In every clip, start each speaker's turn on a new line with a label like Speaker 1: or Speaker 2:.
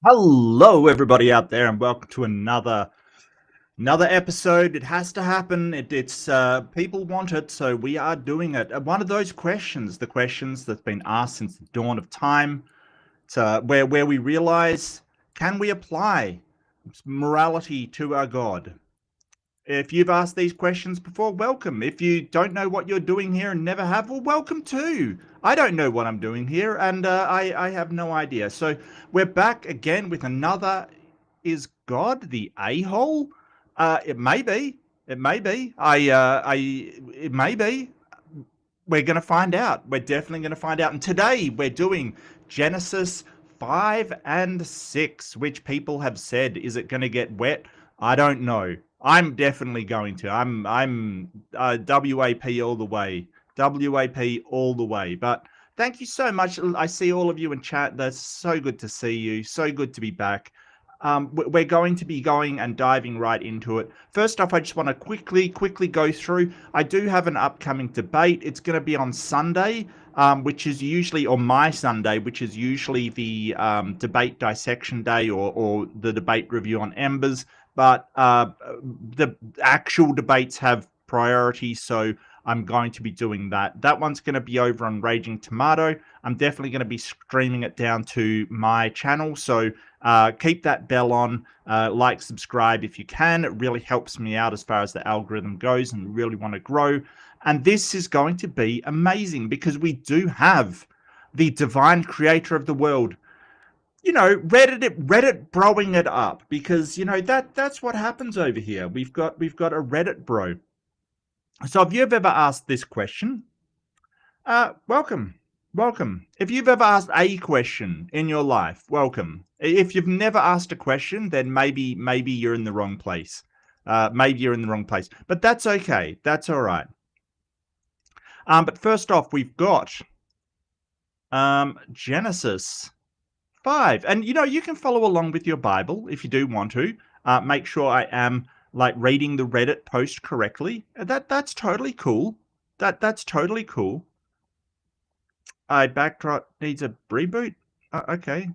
Speaker 1: Hello, everybody out there, and welcome to another episode. It has to happen. It's people want it, so we are doing it. One of those questions, the questions that's been asked since the dawn of time, where we realize, can we apply morality to our God? If you've asked these questions before, welcome. If you don't know what you're doing here and never have, well, welcome too. I don't know what I'm doing here, and I have no idea. So we're back again with another. Is God the a-hole? It may be. It may be. It may be. We're going to find out. We're definitely going to find out. And today we're doing Genesis 5 and 6, which people have said, is it going to get wet? I don't know. I'm definitely going to. I'm WAP all the way. WAP all the way. But thank you so much. I see all of you in chat. That's so good to see you. So good to be back. We're going to be going and diving right into it. First off, I just want to quickly go through. I do have an upcoming debate. It's going to be on Sunday, which is usually, or my Sunday, which is usually the debate dissection day or the debate review on Embers. But the actual debates have priority, so I'm going to be doing that. That one's going to be over on Raging Tomato. I'm definitely going to be streaming it down to my channel, so keep that bell on, like, subscribe if you can. It really helps me out as far as the algorithm goes, and really want to grow. And this is going to be amazing because we do have the divine creator of the world, Reddit broing it up, because that's what happens over here. We've got a Reddit bro. So if you've ever asked this question, welcome. Welcome. If you've ever asked a question in your life, welcome. If you've never asked a question, then maybe you're in the wrong place. Maybe you're in the wrong place. But that's okay. That's all right. But first off, we've got Genesis 5. And, you can follow along with your Bible if you do want to. Make sure I am, reading the Reddit post correctly. That's totally cool. That's totally cool. Backdrop needs a reboot? Okay.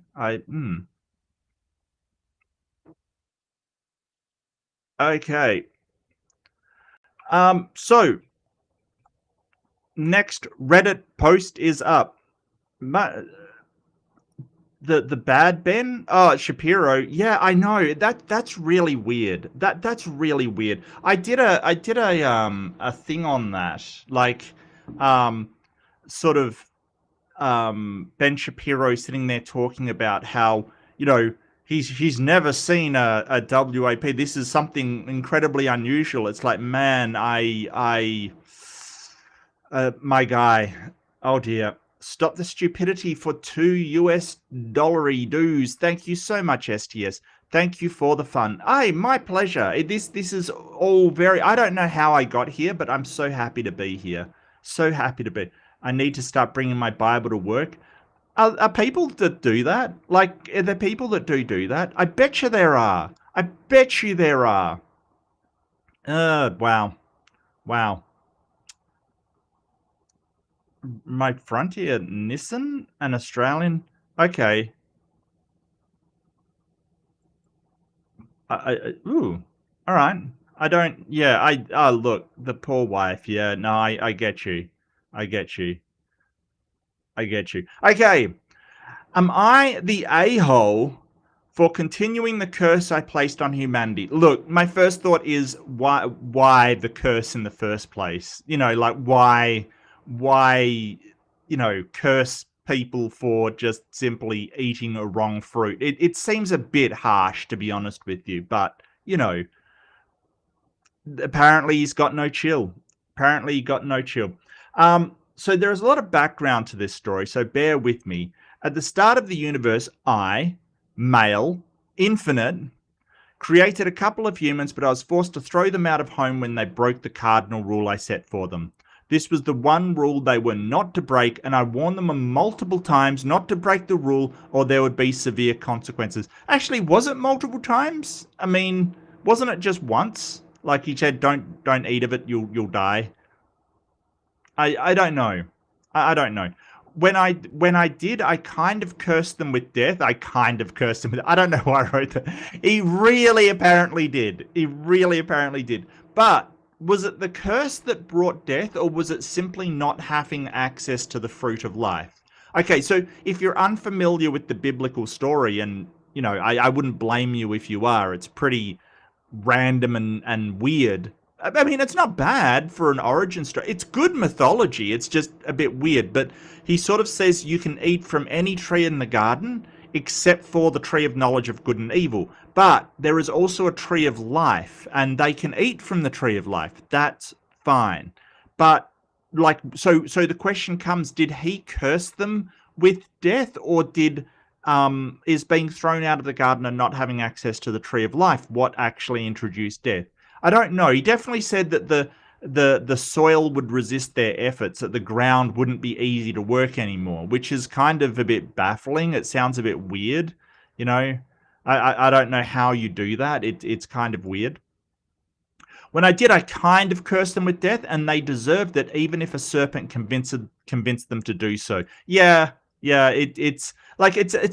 Speaker 1: Okay. So, next Reddit post is up. The bad Ben? Oh, Shapiro. Yeah, I know. That's really weird. That's really weird. I did a thing on that. Sort of Ben Shapiro sitting there talking about how, he's never seen a WAP. This is something incredibly unusual. It's like, man, my guy. Oh dear. Stop the stupidity for $2 dues. Thank you so much, STS. Thank you for the fun. Hey, my pleasure. This is all very. I don't know how I got here, but I'm so happy to be here. So happy to be. I need to start bringing my Bible to work. Are people that do that? Are there people that do that? I bet you there are. I bet you there are. Wow. Wow. My Frontier Nissan, an Australian. Okay. Ooh. All right. I don't. Yeah. Look, the poor wife. Yeah. No. I get you. I get you. I get you. Okay. Am I the a-hole for continuing the curse I placed on humanity? Look, my first thought is why the curse in the first place? Why curse people for just simply eating a wrong fruit? It seems a bit harsh, to be honest with you, but apparently he's got no chill. Apparently he got no chill. So there's a lot of background to this story, so bear with me. At the start of the universe, I, male, infinite, created a couple of humans, but I was forced to throw them out of home when they broke the cardinal rule I set for them. This was the one rule they were not to break, and I warned them multiple times not to break the rule or there would be severe consequences. Actually, was it multiple times? I mean, wasn't it just once? Like he said, don't eat of it, you'll die. I don't know. I don't know. when I did, I kind of cursed them with death. I kind of cursed them with. I don't know why I wrote that. He really apparently did. He really apparently did. But was it the curse that brought death, or was it simply not having access to the fruit of life? Okay, so if you're unfamiliar with the biblical story, and I wouldn't blame you if you are. It's pretty random and weird. I mean, it's not bad for an origin story. It's good mythology. It's just a bit weird. But he sort of says you can eat from any tree in the garden except for the tree of knowledge of good and evil. But there is also a tree of life, and they can eat from the tree of life. That's fine. But so the question comes, did he curse them with death, or is being thrown out of the garden and not having access to the tree of life what actually introduced death? I don't know. He definitely said that the soil would resist their efforts, that the ground wouldn't be easy to work anymore, which is kind of a bit baffling. It sounds a bit weird, I don't know how you do that. It's kind of weird. When I did, I kind of cursed them with death, and they deserved it, even if a serpent convinced them to do so. Yeah, it's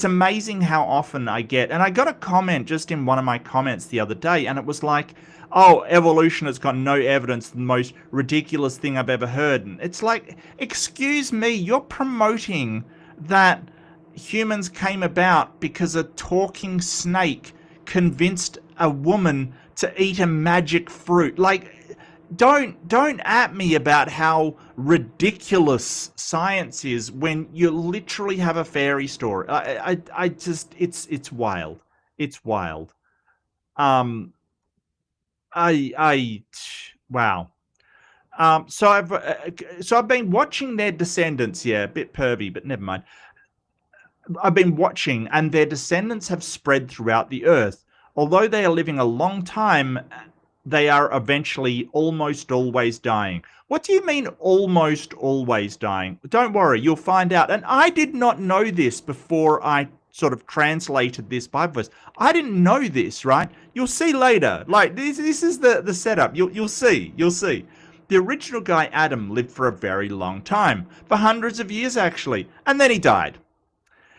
Speaker 1: amazing how often I get, and I got a comment just in one of my comments the other day, and it was like, oh, evolution has got no evidence, the most ridiculous thing I've ever heard. And it's like, excuse me, you're promoting that humans came about because a talking snake convinced a woman to eat a magic fruit. Like, don't at me about how ridiculous science is when you literally have a fairy story. I just, it's wild. It's wild. Wow. So I've been watching their descendants. Yeah, a bit pervy, but never mind. I've been watching, and their descendants have spread throughout the earth. Although they are living a long time, they are eventually almost always dying. What do you mean almost always dying? Don't worry, you'll find out. And I did not know this before I sort of translated this Bible verse. I didn't know this, right? You'll see later. Like, this is the setup. You'll see. You'll see. The original guy, Adam, lived for a very long time. For hundreds of years, actually. And then he died.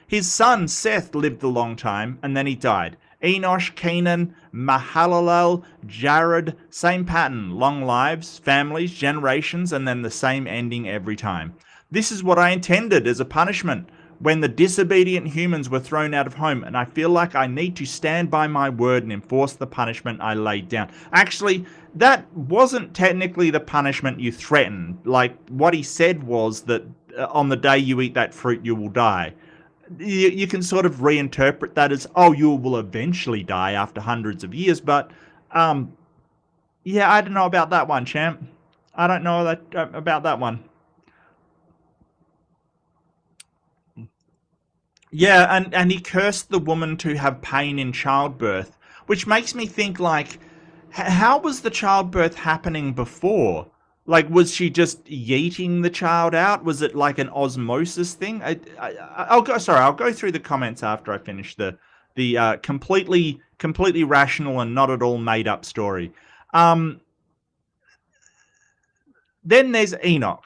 Speaker 1: His son, Seth, lived a long time, and then he died. Enosh, Canaan, Mahalalel, Jared, same pattern. Long lives, families, generations, and then the same ending every time. This is what I intended as a punishment when the disobedient humans were thrown out of home, and I feel like I need to stand by my word and enforce the punishment I laid down. Actually, that wasn't technically the punishment you threatened. Like, what he said was that on the day you eat that fruit, you will die. You can sort of reinterpret that as, oh, you will eventually die after hundreds of years, but yeah, I don't know about that one, champ. I don't know about that one. Yeah, and he cursed the woman to have pain in childbirth, which makes me think, like, how was the childbirth happening before? Like, was she just yeeting the child out? Was it like an osmosis thing? I'll go through the comments after I finish the completely rational and not at all made up story. Then there's Enoch.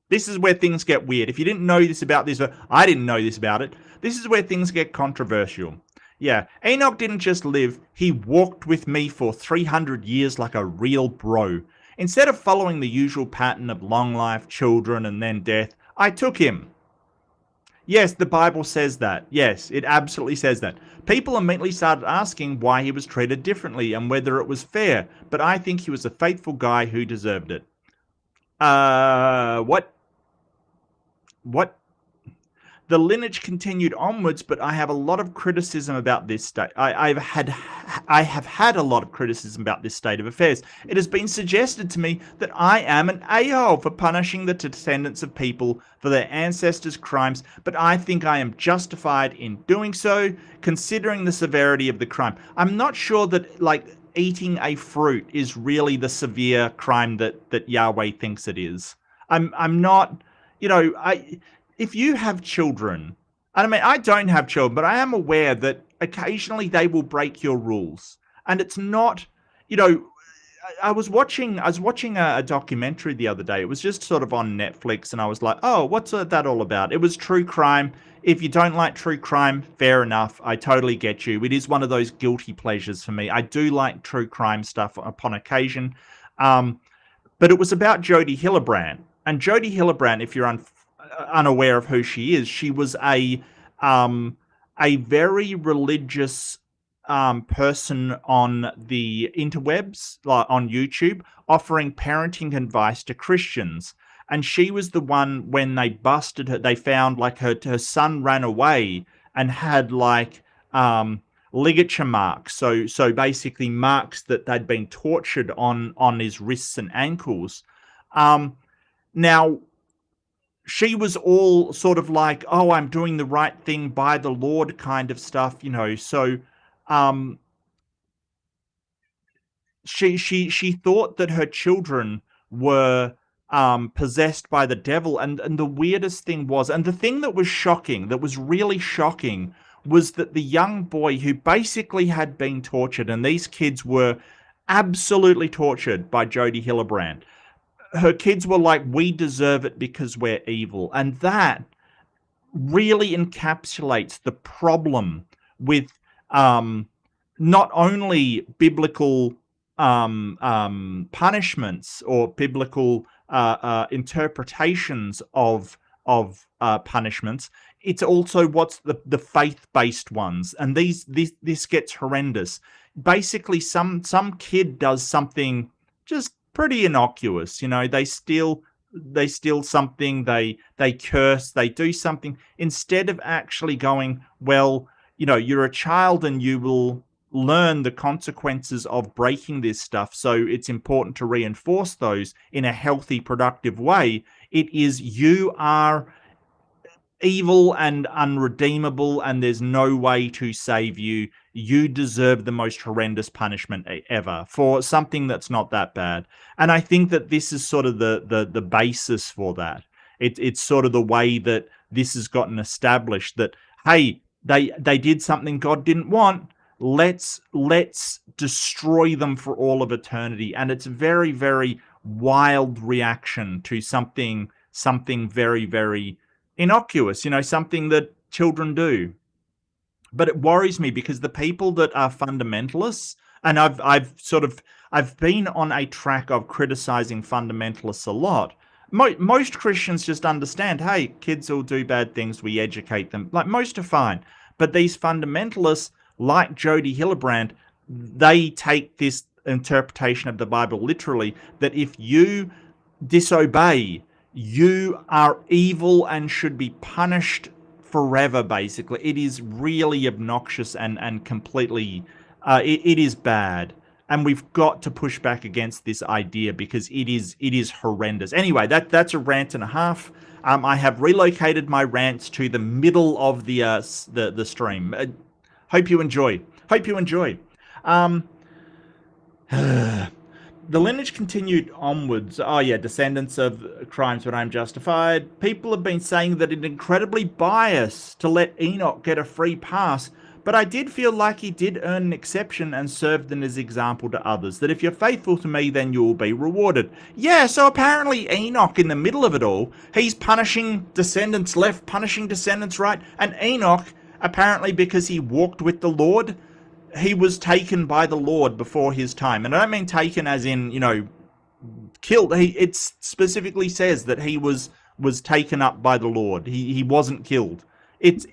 Speaker 1: This is where things get weird. If you didn't know this about this, I didn't know this about it. This is where things get controversial. Yeah, Enoch didn't just live, he walked with me for 300 years like a real bro. Instead of following the usual pattern of long life, children, and then death, I took him. Yes, the Bible says that. Yes, it absolutely says that. People immediately started asking why he was treated differently and whether it was fair, but I think he was a faithful guy who deserved it. What? The lineage continued onwards, but I have a lot of criticism about this state. I have had a lot of criticism about this state of affairs. It has been suggested to me that I am an a-hole for punishing the descendants of people for their ancestors' crimes, but I think I am justified in doing so, considering the severity of the crime. I'm not sure that, like, eating a fruit is really the severe crime that Yahweh thinks it is. I'm not, if you have children, I mean, I don't have children, but I am aware that occasionally they will break your rules. And it's not, I was watching a documentary the other day. It was just sort of on Netflix, and I was like, "Oh, what's that all about?" It was true crime. If you don't like true crime, fair enough. I totally get you. It is one of those guilty pleasures for me. I do like true crime stuff upon occasion. Um, but it was about Jodi Hillebrand. And Jodi Hillebrand, if you're unaware of who she is, she was um, a very religious person on the interwebs, like on YouTube, offering parenting advice to Christians. And she was the one, when they busted her, they found like her son ran away and had like ligature marks. So basically marks that they'd been tortured on his wrists and ankles. Now she was all sort of like, "Oh, I'm doing the right thing by the Lord," kind of stuff, you know. So um she thought that her children were possessed by the devil, and the weirdest thing was, and the thing that was shocking, that was really shocking, was that the young boy who basically had been tortured, and these kids were absolutely tortured by Jodi Hillebrand. Her kids were like, "We deserve it because we're evil," and that really encapsulates the problem with not only biblical punishments or biblical interpretations of punishments. It's also what's the faith-based ones, and this gets horrendous. Basically, some kid does something just pretty innocuous. You know, they steal something, they curse, they do something, instead of actually going, "Well, you know, you're a child and you will learn the consequences of breaking this stuff, so it's important to reinforce those in a healthy, productive way." It is, you are evil and unredeemable, and there's no way to save you. You deserve the most horrendous punishment ever for something that's not that bad. And I think that this is sort of the basis for that. It's sort of the way that this has gotten established, that, hey, they did something God didn't want. Let's destroy them for all of eternity. And it's a very, very wild reaction to something very, very innocuous, you know, something that children do. But it worries me because the people that are fundamentalists, and I've been on a track of criticizing fundamentalists a lot. Most Christians just understand, hey, kids will do bad things, we educate them. Like, most are fine. But these fundamentalists, like Jodi Hillebrand, they take this interpretation of the Bible literally, that if you disobey, you are evil and should be punished forever, basically. It is really obnoxious and completely, it is bad. And we've got to push back against this idea because it is horrendous. Anyway, that's a rant and a half. I have relocated my rants to the middle of the stream. Hope you enjoy. The lineage continued onwards. Oh yeah, descendants of crimes when I'm justified. People have been saying that it's incredibly biased to let Enoch get a free pass, but I did feel like he did earn an exception and served them as example to others, that if you're faithful to me, then you will be rewarded. Yeah, so apparently Enoch, in the middle of it all, he's punishing descendants left, punishing descendants right, and Enoch, apparently because he walked with the Lord, he was taken by the Lord before his time. And I don't mean taken as in, you know, killed. It specifically says that he was taken up by the Lord. He wasn't killed. It's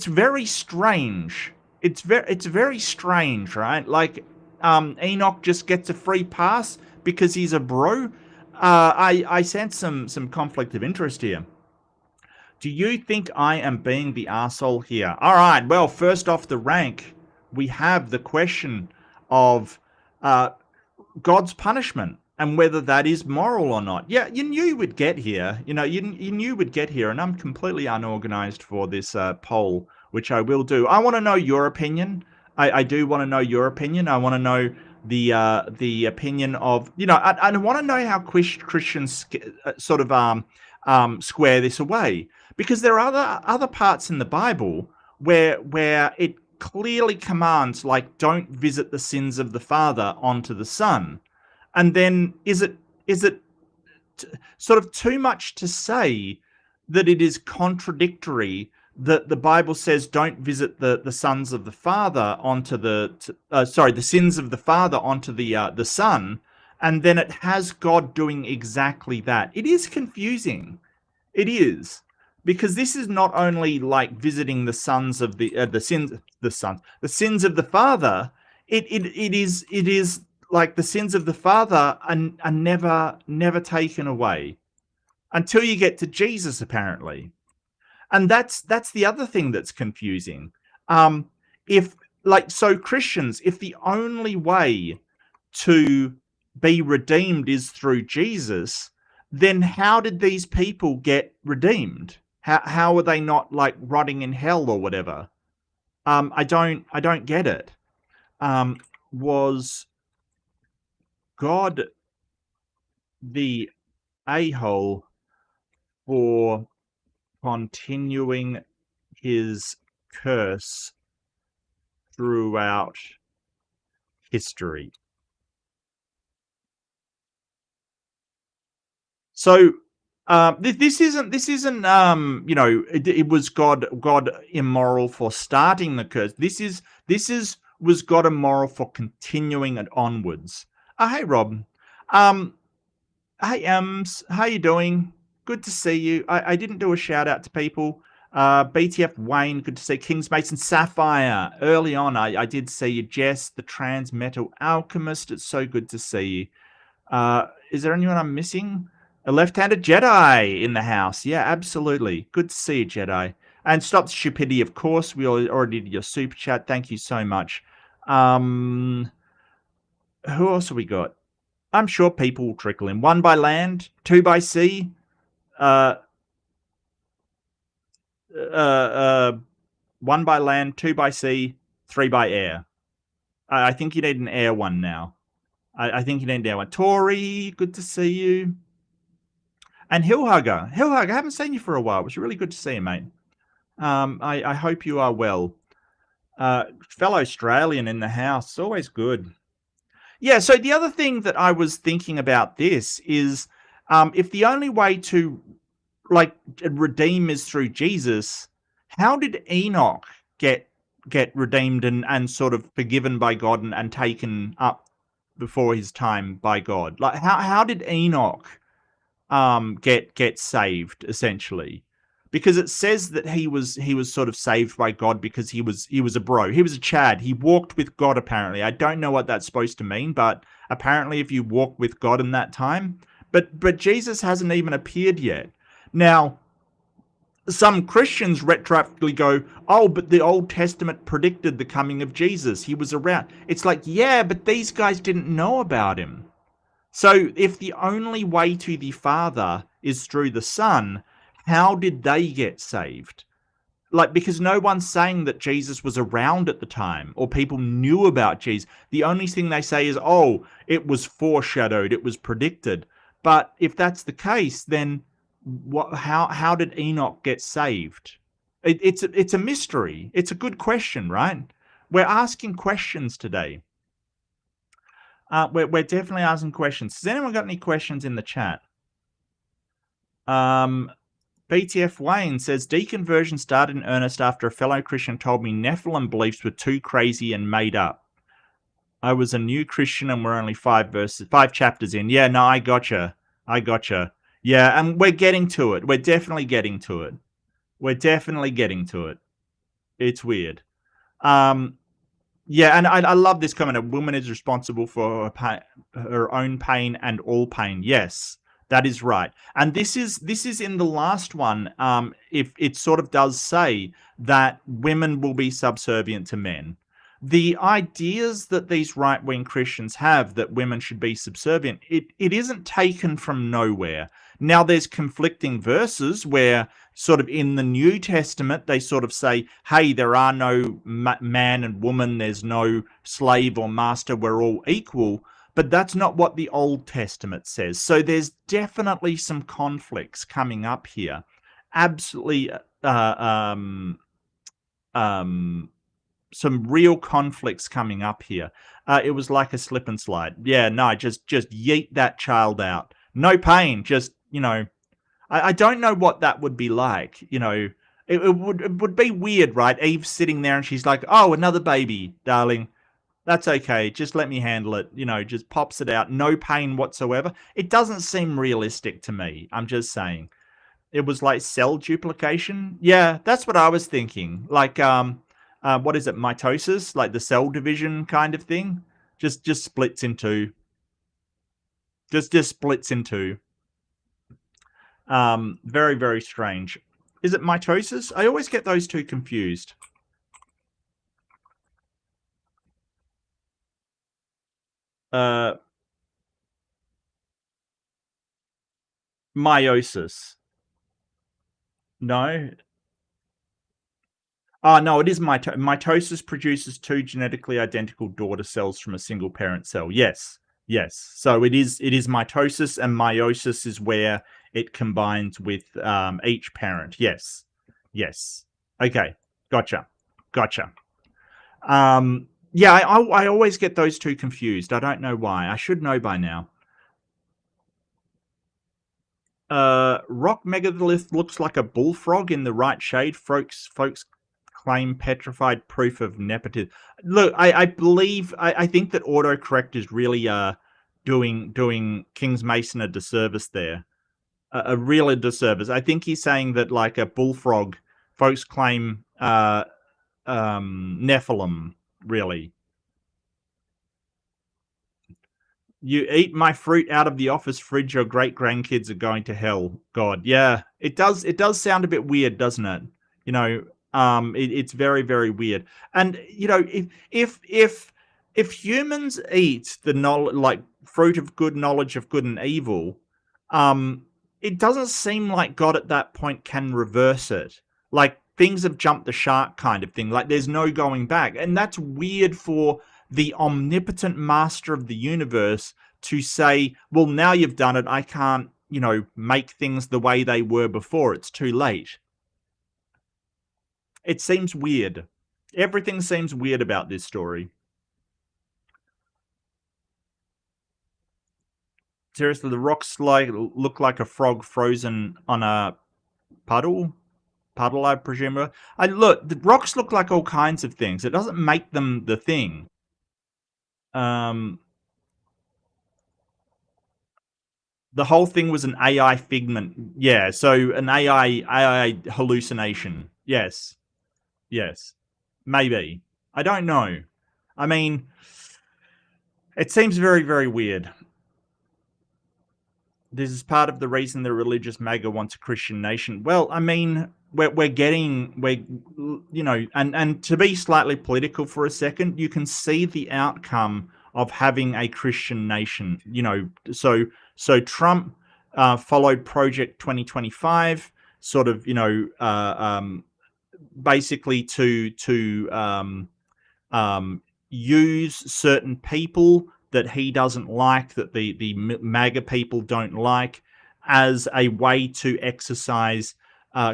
Speaker 1: very strange. It's very strange, right? Like, Enoch just gets a free pass because he's a bro. I sense some conflict of interest here. Do you think I am being the arsehole here? All right, well, first off the rank, we have the question of God's punishment and whether that is moral or not. Yeah, you knew we'd get here. You know, you knew we'd get here, and I'm completely unorganized for this poll, which I will do. I want to know your opinion. I do want to know your opinion. I want to know the opinion of, you know, I want to know how Christians sort of square this away, because there are other parts in the Bible where it clearly commands, like, don't visit the sins of the father onto the son. And then is it sort of too much to say that it is contradictory that the Bible says don't visit the sons of the father onto the sins of the father onto the son, and then it has God doing exactly that? It is confusing. It is, because this is not only like visiting the sins of the sins of the father. It is like the sins of the father are never taken away until you get to Jesus, apparently. And that's the other thing that's confusing. If Christians, if the only way to be redeemed is through Jesus, then how did these people get redeemed? How are they not like rotting in hell or whatever? I don't get it. Was God the a-hole for continuing his curse throughout history? So this isn't it was God immoral for starting the curse. This is was God immoral for continuing it onwards. Hey Rob, hey how you doing? Good to see you. I didn't do a shout out to people. BTF Wayne, good to see Kings Mason Sapphire. Early on, I did see you. Jess, the Trans Metal Alchemist. It's so good to see you. Is there anyone I'm missing? A left-handed Jedi in the house. Yeah, absolutely. Good to see you, Jedi. And Stop the Stupidity, of course. We already did your super chat. Thank you so much. Who else have we got? I'm sure people will trickle in. 1 by land, 2 by sea. 1 by land, 2 by sea, 3 by air. I think you need an air one now. I think you need an air one. Tori, good to see you. And Hillhugger, I haven't seen you for a while. It was really good to see you, mate. I hope you are well. Fellow Australian in the house, it's always good. Yeah, so the other thing that I was thinking about this is if the only way to redeem is through Jesus, how did Enoch get redeemed and sort of forgiven by God and taken up before his time by God? Like how did Enoch get saved, essentially? Because it says that he was sort of saved by God because he was a bro. He was a Chad. He walked with God, apparently. I don't know what that's supposed to mean, but apparently if you walk with God in that time. But Jesus hasn't even appeared yet. Now, some Christians retroactively go, oh, but the Old Testament predicted the coming of Jesus. He was around. It's like, yeah, but these guys didn't know about him. So if the only way to the Father is through the Son, how did they get saved? Because no one's saying that Jesus was around at the time or people knew about Jesus. The only thing they say is, oh, it was foreshadowed, it was predicted. But if that's the case, then how did Enoch get saved? It's a mystery. It's a good question, right? We're asking questions today. We're definitely asking questions. Has anyone got any questions in the chat? BTF Wayne says, deconversion started in earnest after a fellow Christian told me Nephilim beliefs were too crazy and made up. I was a new Christian and we're only 5 chapters in. Yeah, no, I gotcha. Yeah, and we're getting to it. We're definitely getting to it. It's weird. Yeah, and I love this comment. A woman is responsible for her own pain and all pain. Yes, that is right. And this is in the last one. If it sort of does say that women will be subservient to men. The ideas that these right-wing Christians have that women should be subservient, it isn't taken from nowhere. Now, there's conflicting verses where sort of in the New Testament, they sort of say, hey, there are no man and woman, there's no slave or master, we're all equal. But that's not what the Old Testament says. So there's definitely some conflicts coming up here. Absolutely some real conflicts coming up here. It was like a slip and slide. Yeah, no, just yeet that child out. No pain, just, I don't know what that would be like. It would be weird, right? Eve's sitting there and she's like, "Oh, another baby, darling. That's okay. Just let me handle it." Just pops it out. No pain whatsoever. It doesn't seem realistic to me. I'm just saying. It was like cell duplication. Yeah, that's what I was thinking. Like, what is it? Mitosis, like the cell division kind of thing. Just splits in two. Just splits in two. Very, very strange. Is it mitosis? I always get those two confused. Meiosis. No. No, it is mitosis produces two genetically identical daughter cells from a single parent cell. Yes. Yes. So it is mitosis, and meiosis is where it combines with each parent. Yes. Yes. Okay. Gotcha. Gotcha. Yeah, I always get those two confused. I don't know why. I should know by now. Rock megalith looks like a bullfrog in the right shade. Folks claim petrified proof of nepotism. Look, I believe I think that autocorrect is really doing Kings Mason a disservice there. A real disservice. I think he's saying that like a bullfrog, folks claim Nephilim, really. You eat my fruit out of the office fridge, your great grandkids are going to hell. God, yeah, it does. It does sound a bit weird, doesn't it? It's very, very weird. And if humans eat the knowledge, like fruit of good knowledge of good and evil, it doesn't seem like God at that point can reverse it. Like things have jumped the shark, kind of thing. Like there's no going back, and that's weird for the omnipotent master of the universe to say, well, now you've done it, I can't, make things the way they were before. It's too late. It seems weird. Everything seems weird about this story. Seriously, the rocks look like a frog frozen on a puddle. Puddle, I presume. Look, the rocks look like all kinds of things. It doesn't make them the thing. The whole thing was an AI figment. Yeah, so an AI hallucination. Yes. Yes. Maybe. I don't know. I mean, it seems very, very weird. This is part of the reason the religious MAGA wants a Christian nation. Well, I mean, and to be slightly political for a second, you can see the outcome of having a Christian nation. So Trump followed Project 2025, sort of, basically to use certain people that he doesn't like, that the MAGA people don't like, as a way to exercise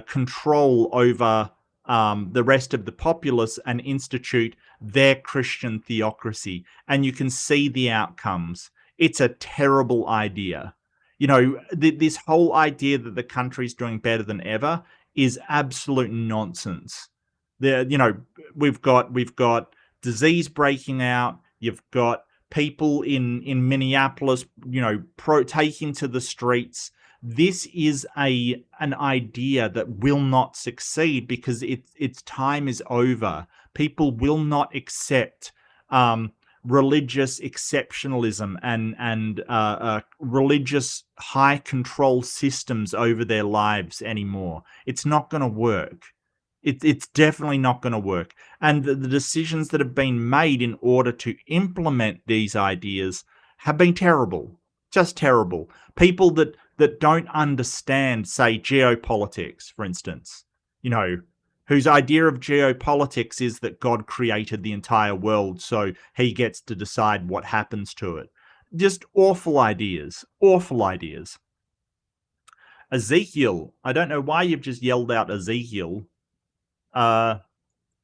Speaker 1: control over the rest of the populace and institute their Christian theocracy. And you can see the outcomes. It's a terrible idea. This whole idea that the country's doing better than ever is absolute nonsense. We've got disease breaking out. You've got people in Minneapolis, taking to the streets. This is an idea that will not succeed because its time is over. People will not accept religious exceptionalism and religious high control systems over their lives anymore. It's not going to work. It's definitely not going to work. And the decisions that have been made in order to implement these ideas have been terrible. Just terrible. People that don't understand, say, geopolitics, for instance, whose idea of geopolitics is that God created the entire world, so he gets to decide what happens to it. Just awful ideas. Awful ideas. Ezekiel. I don't know why you've just yelled out Ezekiel.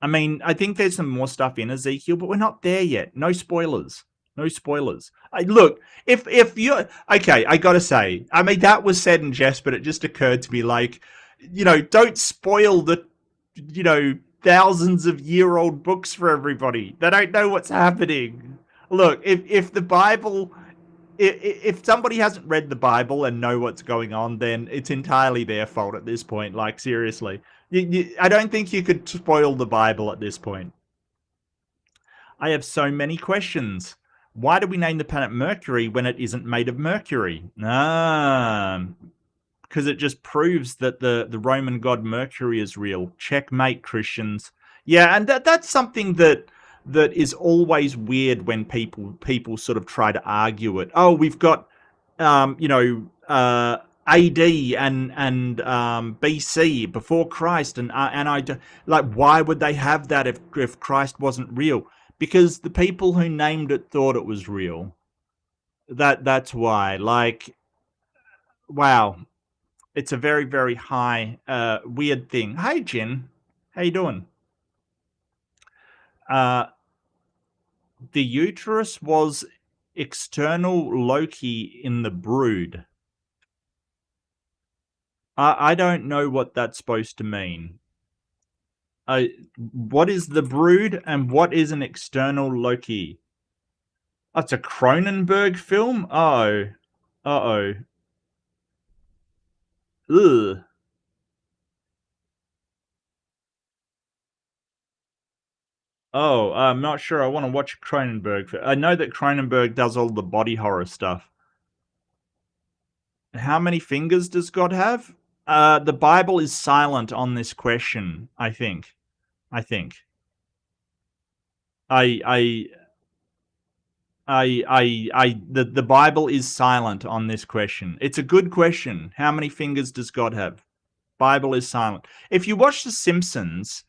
Speaker 1: I mean, I think there's some more stuff in Ezekiel, but we're not there yet. No spoilers. No spoilers. Look, if you're okay, I gotta say, I mean that was said in jest, but it just occurred to me like, don't spoil the, thousands of year-old books for everybody. They don't know what's happening. Look, if the Bible, if somebody hasn't read the Bible and know what's going on, then it's entirely their fault at this point. Like seriously, I don't think you could spoil the Bible at this point. I have so many questions. Why do we name the planet Mercury when it isn't made of mercury? Because it just proves that the Roman god Mercury is real. Checkmate, Christians. Yeah, and that's something that is always weird when people sort of try to argue it. Oh, we've got AD and BC, before Christ, and I like, why would they have that if Christ wasn't real? Because the people who named it thought it was real. That's why. Like, wow, it's a very, very high weird thing. Hey, Jen, how you doing? The uterus was external Loki in the brood. I don't know what that's supposed to mean. What is the brood and what is an external Loki? Oh, it's a Cronenberg film? Uh-oh. Uh-oh. Ugh. Oh, I'm not sure I want to watch Cronenberg. I know that Cronenberg does all the body horror stuff. How many fingers does God have? The Bible is silent on this question, I think. The Bible is silent on this question. It's a good question. How many fingers does God have? Bible is silent. If you watch The Simpsons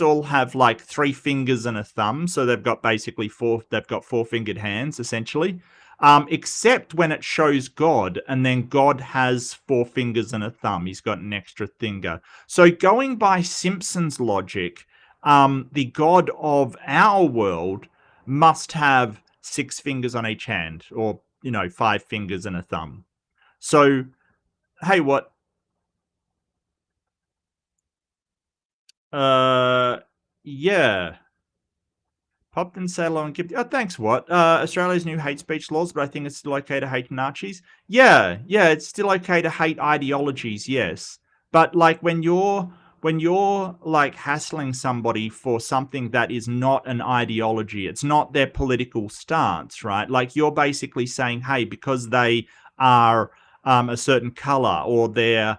Speaker 1: all have like 3 fingers and a thumb, so they've got basically 4-fingered hands, essentially. Except when it shows God, and then God has 4 fingers and a thumb. He's got an extra finger. So going by Simpsons logic, the God of our world must have 6 fingers on each hand, or 5 fingers and a thumb. So, hey, what? Yeah. Popped and say hello and keep. Oh, thanks, What? Australia's new hate speech laws, but I think it's still okay to hate Nazis. Yeah, it's still okay to hate ideologies, yes. But like when you're like hassling somebody for something that is not an ideology, it's not their political stance, right? Like you're basically saying, hey, because they are a certain color, or they've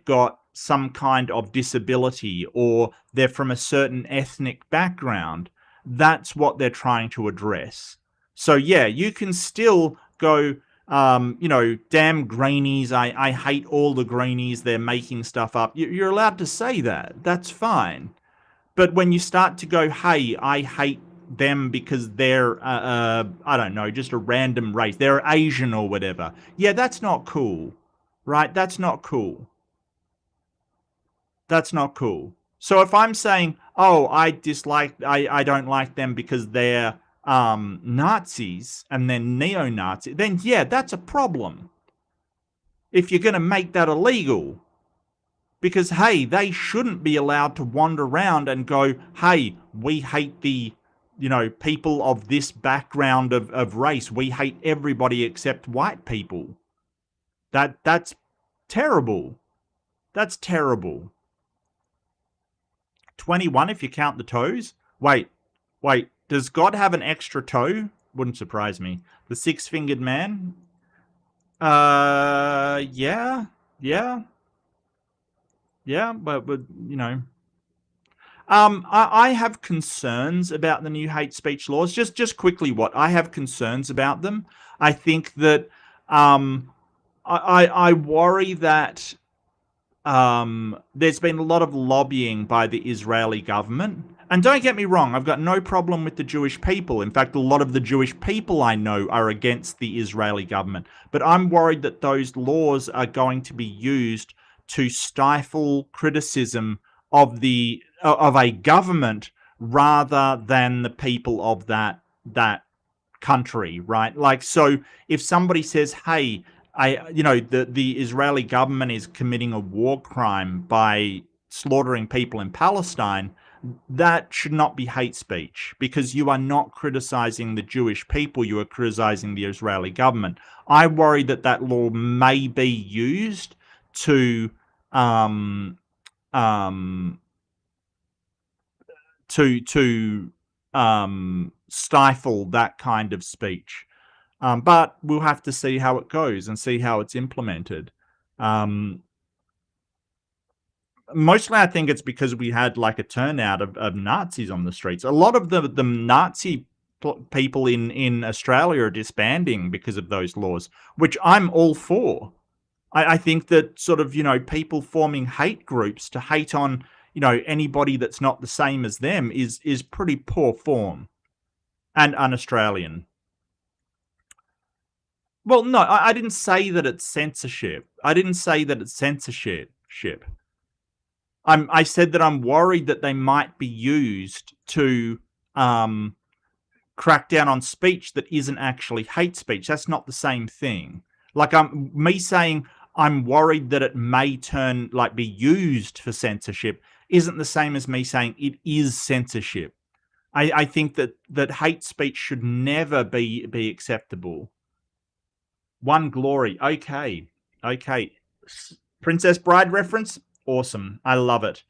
Speaker 1: got some kind of disability, or they're from a certain ethnic background, that's what they're trying to address. So yeah, you can still go, damn greenies, I hate all the greenies, they're making stuff up. You're allowed to say that. That's fine. But when you start to go, hey, I hate them because they're, I don't know, just a random race, they're Asian or whatever. Yeah, that's not cool, right? That's not cool. That's not cool. So if I'm saying, oh, I don't like them because they're Nazis and they're neo-Nazi, then yeah, that's a problem. If you're going to make that illegal. Because, hey, they shouldn't be allowed to wander around and go, hey, we hate the, people of this background of race. We hate everybody except white people. That's terrible. That's terrible. 21 if you count the toes? Wait. Does God have an extra toe? Wouldn't surprise me. The 6-fingered man? Yeah. Yeah, but I have concerns about the new hate speech laws. Just quickly, what I have concerns about them. I think that I worry that there's been a lot of lobbying by the Israeli government. And don't get me wrong, I've got no problem with the Jewish people. In fact, a lot of the Jewish people I know are against the Israeli government. But I'm worried that those laws are going to be used to stifle criticism of a government rather than the people of that country, right? Like, so if somebody says, hey, the Israeli government is committing a war crime by slaughtering people in Palestine, that should not be hate speech, because you are not criticizing the Jewish people, you are criticizing the Israeli government. I worry that that law may be used to um, um, stifle that kind of speech. But we'll have to see how it goes and see how it's implemented. Mostly, I think it's because we had like a turnout of Nazis on the streets. A lot of the Nazi people in Australia are disbanding because of those laws, which I'm all for. I think that sort of, people forming hate groups to hate on, anybody that's not the same as them is pretty poor form and un-Australian. Well, no, I didn't say that it's censorship. I didn't say that it's censorship. I said that I'm worried that they might be used to crack down on speech that isn't actually hate speech. That's not the same thing. Like, me saying I'm worried that it may be used for censorship isn't the same as me saying it is censorship. I think that hate speech should never be acceptable. One Glory. Okay. Princess Bride reference? Awesome. I love it.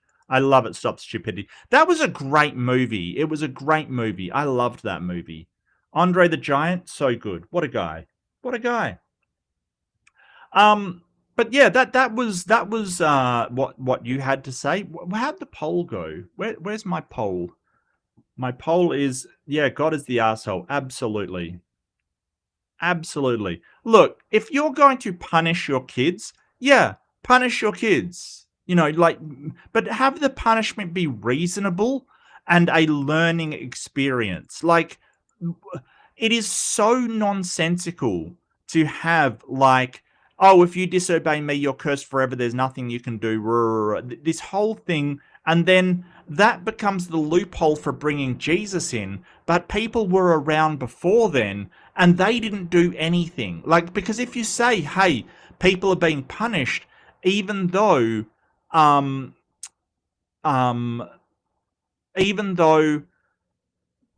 Speaker 1: Stop Stupidity. That was a great movie. It was a great movie. I loved that movie. Andre the Giant, so good. What a guy. But yeah, that was what you had to say. How'd the poll go? Where's my poll? My poll is, yeah, God is the asshole. Absolutely. Look, if you're going to punish your kids, yeah, punish your kids. But have the punishment be reasonable and a learning experience. Like, it is so nonsensical to have, like, oh, if you disobey me, you're cursed forever. There's nothing you can do. This whole thing. And then that becomes the loophole for bringing Jesus in. But people were around before then, and they didn't do anything. Like, because if you say, hey, people are being punished, even though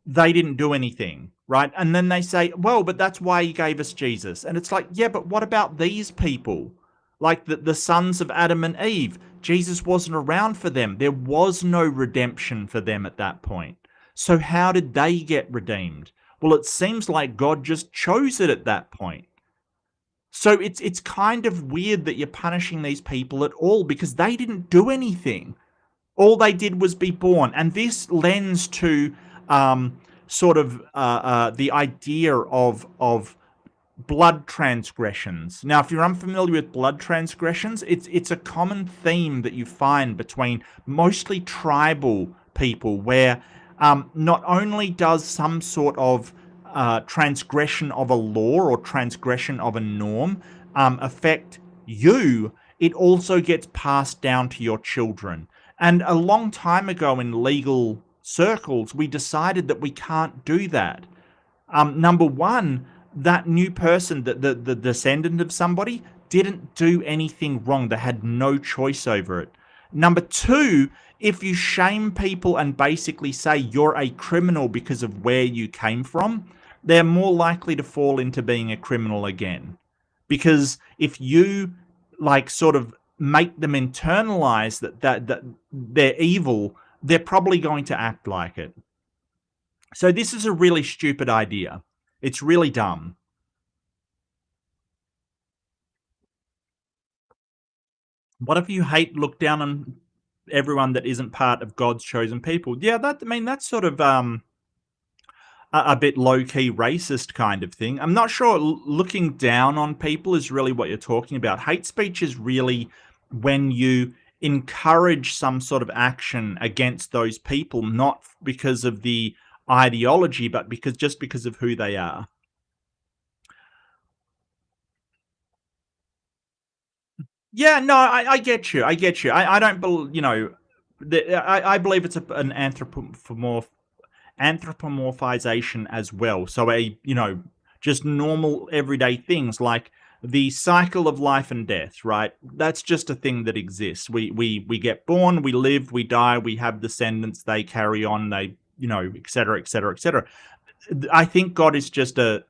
Speaker 1: they didn't do anything, right? And then they say, well, but that's why he gave us Jesus. And it's like, yeah, but what about these people? Like the sons of Adam and Eve. Jesus wasn't around for them. There was no redemption for them at that point. So how did they get redeemed? Well, it seems like God just chose it at that point. So it's kind of weird that you're punishing these people at all, because they didn't do anything. All they did was be born. And this lends to the idea of blood transgressions. Now, if you're unfamiliar with blood transgressions, it's a common theme that you find between mostly tribal people, where not only does some sort of transgression of a law or transgression of a norm affect you, it also gets passed down to your children. And a long time ago in legal circles, we decided that we can't do that. Number one, that new person, the descendant of somebody, didn't do anything wrong. They had no choice over it. Number two, if you shame people and basically say you're a criminal because of where you came from, they're more likely to fall into being a criminal again. Because if you sort of make them internalize that they're evil, they're probably going to act like it. So this is a really stupid idea. It's really dumb. What if you look down on everyone that isn't part of God's chosen people? Yeah, that's sort of a bit low-key racist kind of thing. I'm not sure looking down on people is really what you're talking about. Hate speech is really when you encourage some sort of action against those people, not because of the ideology, but just because of who they are. Yeah, no, I get you. I get you. I don't believe, I believe it's an anthropomorphization as well. So just normal everyday things like the cycle of life and death, right? That's just a thing that exists. We get born, we live, we die, we have descendants, they carry on, they, et cetera, et cetera, et cetera. I think God is just a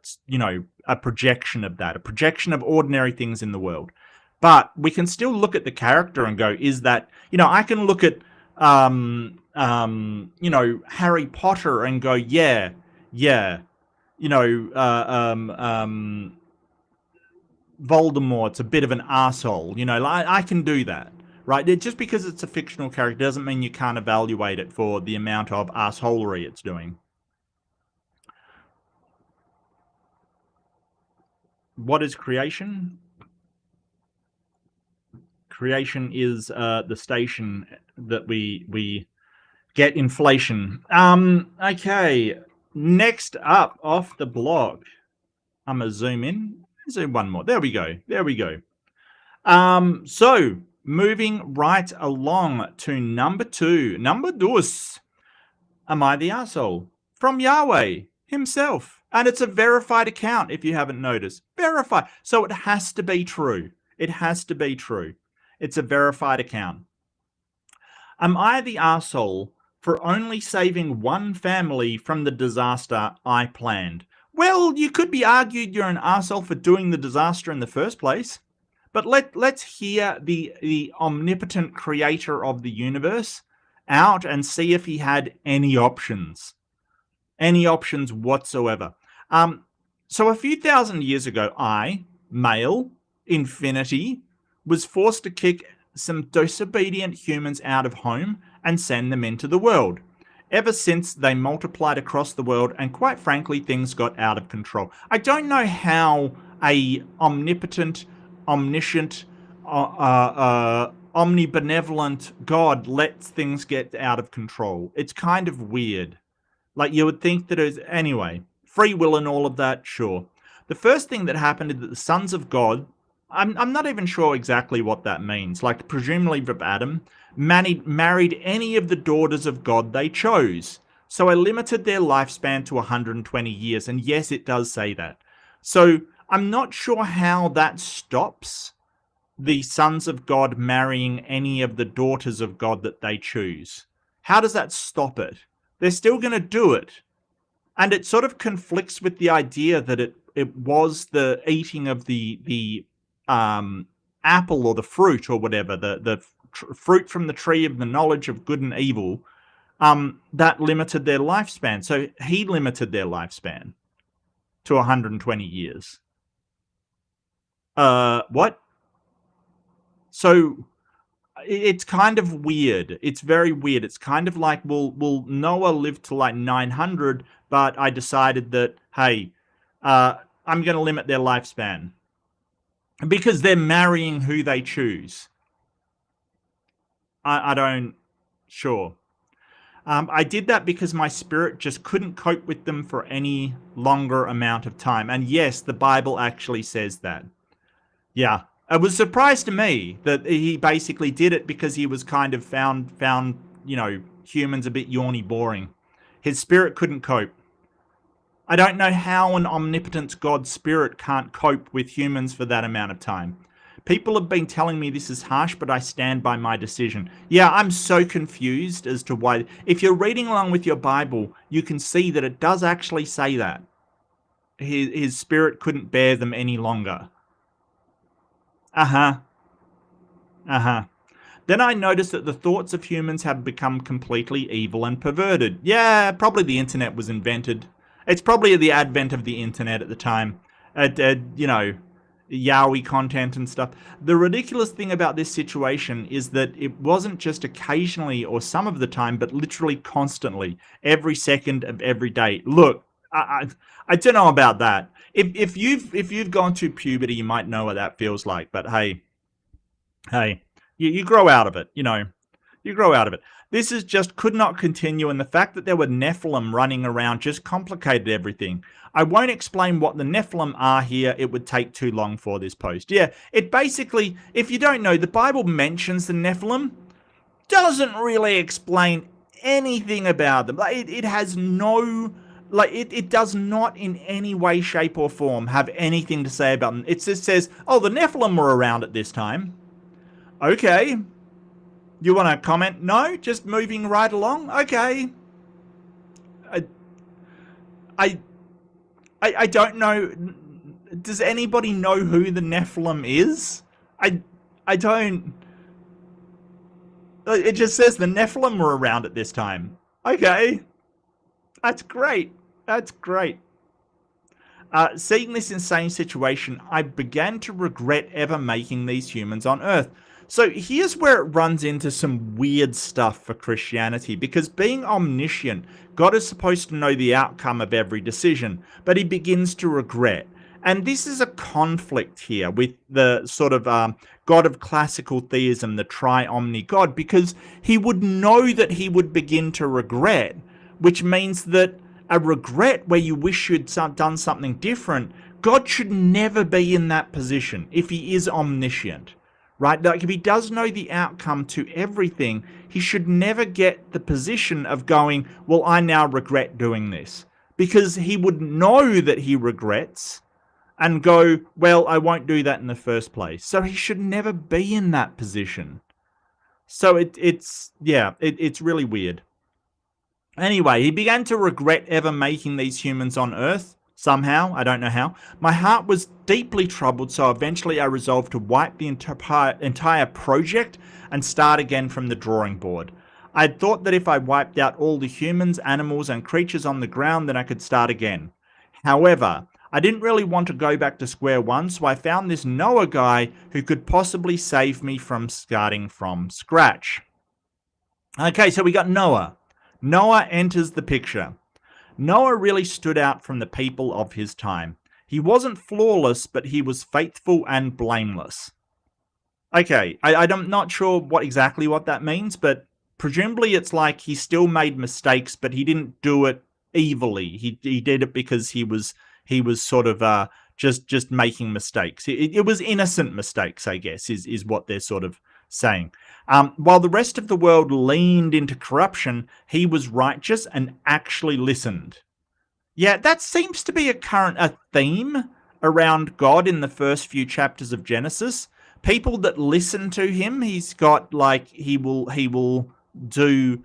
Speaker 1: projection of that, a projection of ordinary things in the world. But we can still look at the character and go, is that, I can look at, Harry Potter and go, yeah, you know, Voldemort's a bit of an arsehole. I can do that, right? Just because it's a fictional character doesn't mean you can't evaluate it for the amount of arseholery it's doing. What is creation? Creation is the station that we get inflation. Okay. Next up off the blog. I'm gonna zoom in. Zoom one more. There we go. There we go. So moving right along to number 2. Number dos. Am I the asshole? From Yahweh himself. And it's a verified account, if you haven't noticed. Verified. So it has to be true. It has to be true. It's a verified account. Am I the arsehole for only saving one family from the disaster I planned? Well, you could be argued you're an arsehole for doing the disaster in the first place. But let's hear the omnipotent creator of the universe out and see if he had any options. Any options whatsoever. So a few thousand years ago, I, male, infinity, was forced to kick some disobedient humans out of home and send them into the world. Ever since, they multiplied across the world, and quite frankly, things got out of control. I don't know how a omnipotent, omniscient, omnibenevolent God lets things get out of control. It's kind of weird. Like, you would think that it was... Anyway, free will and all of that, sure. The first thing that happened is that the sons of God... I'm not even sure exactly what that means. Like, presumably verbatim, married any of the daughters of God they chose. So I limited their lifespan to 120 years. And yes, it does say that. So I'm not sure how that stops the sons of God marrying any of the daughters of God that they choose. How does that stop it? They're still going to do it. And it sort of conflicts with the idea that it was the eating of the apple or the fruit or whatever, the fruit from the tree of the knowledge of good and evil, that limited their lifespan. So he limited their lifespan to 120 years. What? So it's kind of weird. It's very weird. It's kind of like, well, Noah lived to like 900, but I decided that, hey, I'm going to limit their lifespan because they're marrying who they choose. I don't... Sure. I did that because my spirit just couldn't cope with them for any longer amount of time. And yes, the Bible actually says that. Yeah. It was a surprise to me that he basically did it because he was kind of found humans a bit yawny boring. His spirit couldn't cope. I don't know how an omnipotent God's spirit can't cope with humans for that amount of time. People have been telling me this is harsh, but I stand by my decision. Yeah, I'm so confused as to why. If you're reading along with your Bible, you can see that it does actually say that. His spirit couldn't bear them any longer. Uh-huh. Then I noticed that the thoughts of humans have become completely evil and perverted. Yeah, probably the internet was invented. It's probably the advent of the internet at the time. Yaoi content and stuff. The ridiculous thing about this situation is that it wasn't just occasionally or some of the time, but literally constantly, every second of every day. Look, I don't know about that. If you've gone through puberty, you might know what that feels like. But hey, you grow out of it. You grow out of it. This is just could not continue, and the fact that there were Nephilim running around just complicated everything. I won't explain what the Nephilim are here. It would take too long for this post. Yeah, it basically, if you don't know, the Bible mentions the Nephilim, doesn't really explain anything about them. Like, it has no, like, it does not in any way, shape, or form have anything to say about them. It just says, oh, the Nephilim were around at this time. Okay. You want to comment? No? Just moving right along? Okay. I don't know. Does anybody know who the Nephilim is? I don't. It just says the Nephilim were around at this time. Okay. That's great. That's great. Seeing this insane situation, I began to regret ever making these humans on Earth. So here's where it runs into some weird stuff for Christianity, because being omniscient, God is supposed to know the outcome of every decision, but he begins to regret. And this is a conflict here with the sort of God of classical theism, the tri-omni God, because he would know that he would begin to regret, which means that a regret where you wish you'd done something different, God should never be in that position if he is omniscient. Right? Like, if he does know the outcome to everything, he should never get the position of going, well, I now regret doing this. Because he would know that he regrets and go, well, I won't do that in the first place. So he should never be in that position. So it's really weird. Anyway, he began to regret ever making these humans on Earth. Somehow, I don't know how. My heart was deeply troubled, so eventually I resolved to wipe the entire project and start again from the drawing board. I had thought that if I wiped out all the humans, animals, and creatures on the ground, then I could start again. However, I didn't really want to go back to square one, so I found this Noah guy who could possibly save me from starting from scratch. Okay, so we got Noah. Noah enters the picture. Noah really stood out from the people of his time. He wasn't flawless, but he was faithful and blameless. Okay, I'm not sure exactly what that means, but presumably it's like he still made mistakes, but he didn't do it evilly. He did it because he was sort of just making mistakes. It was innocent mistakes, I guess, is what they're sort of saying. While the rest of the world leaned into corruption, he was righteous and actually listened. Yeah, that seems to be a theme around God in the first few chapters of Genesis. People that listen to him, he's got like he will do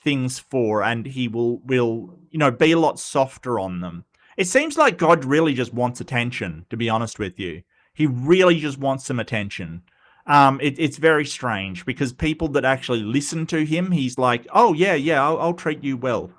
Speaker 1: things for, and he will be a lot softer on them. It seems like God really just wants attention, to be honest with you. He really just wants some attention. It's very strange, because people that actually listen to him, he's like, oh, yeah, I'll treat you well.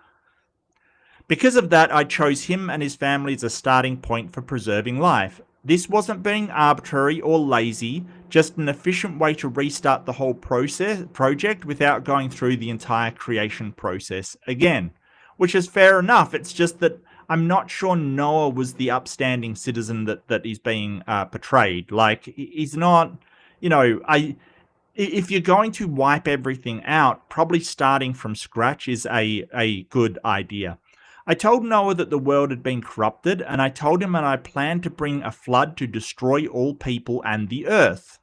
Speaker 1: Because of that, I chose him and his family as a starting point for preserving life. This wasn't being arbitrary or lazy, just an efficient way to restart the whole project without going through the entire creation process again. Which is fair enough. It's just that I'm not sure Noah was the upstanding citizen that is being portrayed. Like, he's not, if you're going to wipe everything out, probably starting from scratch is a good idea. I told Noah that the world had been corrupted, and I told him that I planned to bring a flood to destroy all people and the earth.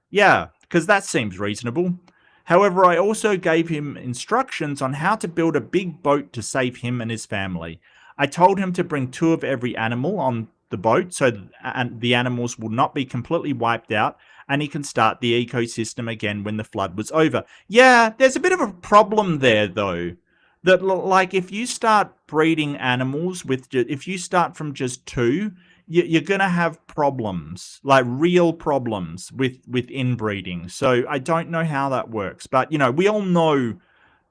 Speaker 1: Yeah, because that seems reasonable. However, I also gave him instructions on how to build a big boat to save him and his family. I told him to bring 2 of every animal on the boat so that the animals will not be completely wiped out, and he can start the ecosystem again when the flood was over. Yeah, there's a bit of a problem there, though. That, like, if you start breeding animals if you start from just 2, you're going to have problems, like real problems with inbreeding. So I don't know how that works. But, we all know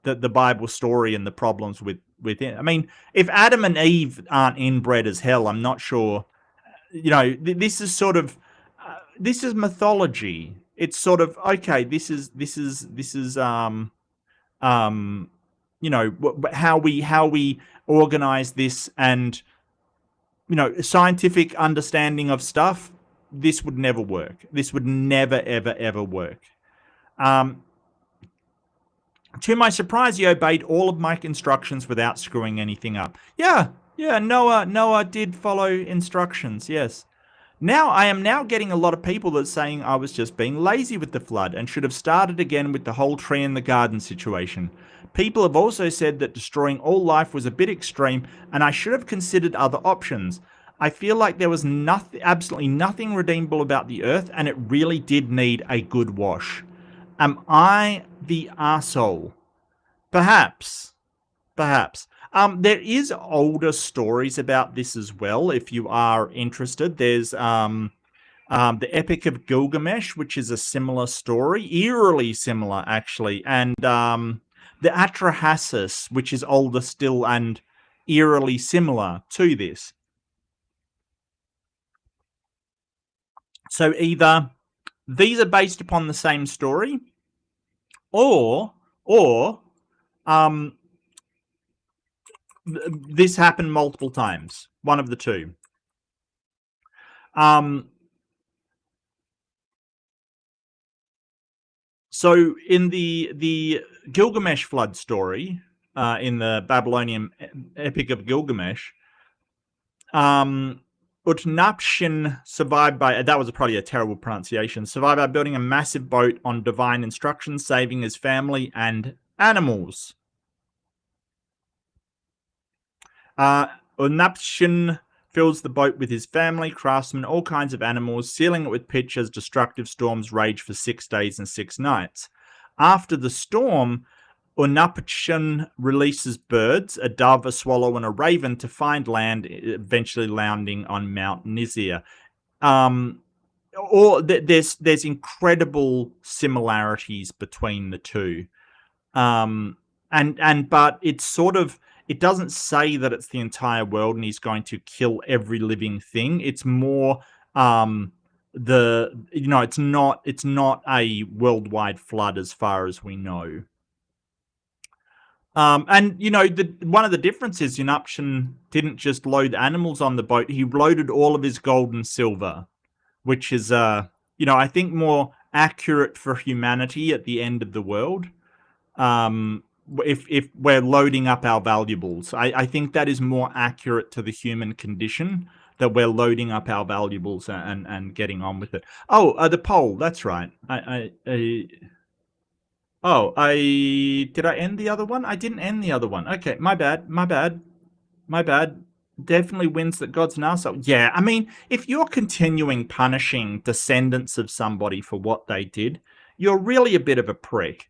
Speaker 1: that the Bible story and the problems with it. I mean, if Adam and Eve aren't inbred as hell, I'm not sure. This is sort of this is mythology. It's sort of okay. This is how we organize this, and scientific understanding of stuff. This would never work. This would never ever work. To my surprise, he obeyed all of my instructions without screwing anything up. Yeah, Yeah, Noah did follow instructions, yes. Now, I am now getting a lot of people that saying I was just being lazy with the flood and should have started again with the whole tree in the garden situation. People have also said that destroying all life was a bit extreme and I should have considered other options. I feel like there was nothing, absolutely nothing redeemable about the earth and it really did need a good wash. Am I the arsehole? Perhaps. Perhaps. There is older stories about this as well. If you are interested, there's the Epic of Gilgamesh, which is a similar story, eerily similar actually, and the Atrahasis, which is older still and eerily similar to this. So either these are based upon the same story, or um, this happened multiple times. One of the two. So in the Gilgamesh flood story, in the Babylonian Epic of Gilgamesh, Utnapshin survived by, that was probably a terrible pronunciation, survived by building a massive boat on divine instructions, saving his family and animals. Utnapshin fills the boat with his family, craftsmen, all kinds of animals, sealing it with pitch as destructive storms rage for 6 days and 6 nights. After the storm, Unapchan releases birds, a dove, a swallow, and a raven to find land, eventually landing on Mount Nizir. There's incredible similarities between the two. But it's sort of, it doesn't say that it's the entire world and he's going to kill every living thing. It's more it's not a worldwide flood as far as we know. One of the differences, Unapshin didn't just load animals on the boat, he loaded all of his gold and silver, which is I think more accurate for humanity at the end of the world. If we're loading up our valuables, I think that is more accurate to the human condition, that we're loading up our valuables and getting on with it. Oh, the poll, that's right. Did I end the other one? I didn't end the other one. Okay, my bad. Definitely wins that God's an arsehole. Yeah, I mean, if you're continuing punishing descendants of somebody for what they did, you're really a bit of a prick.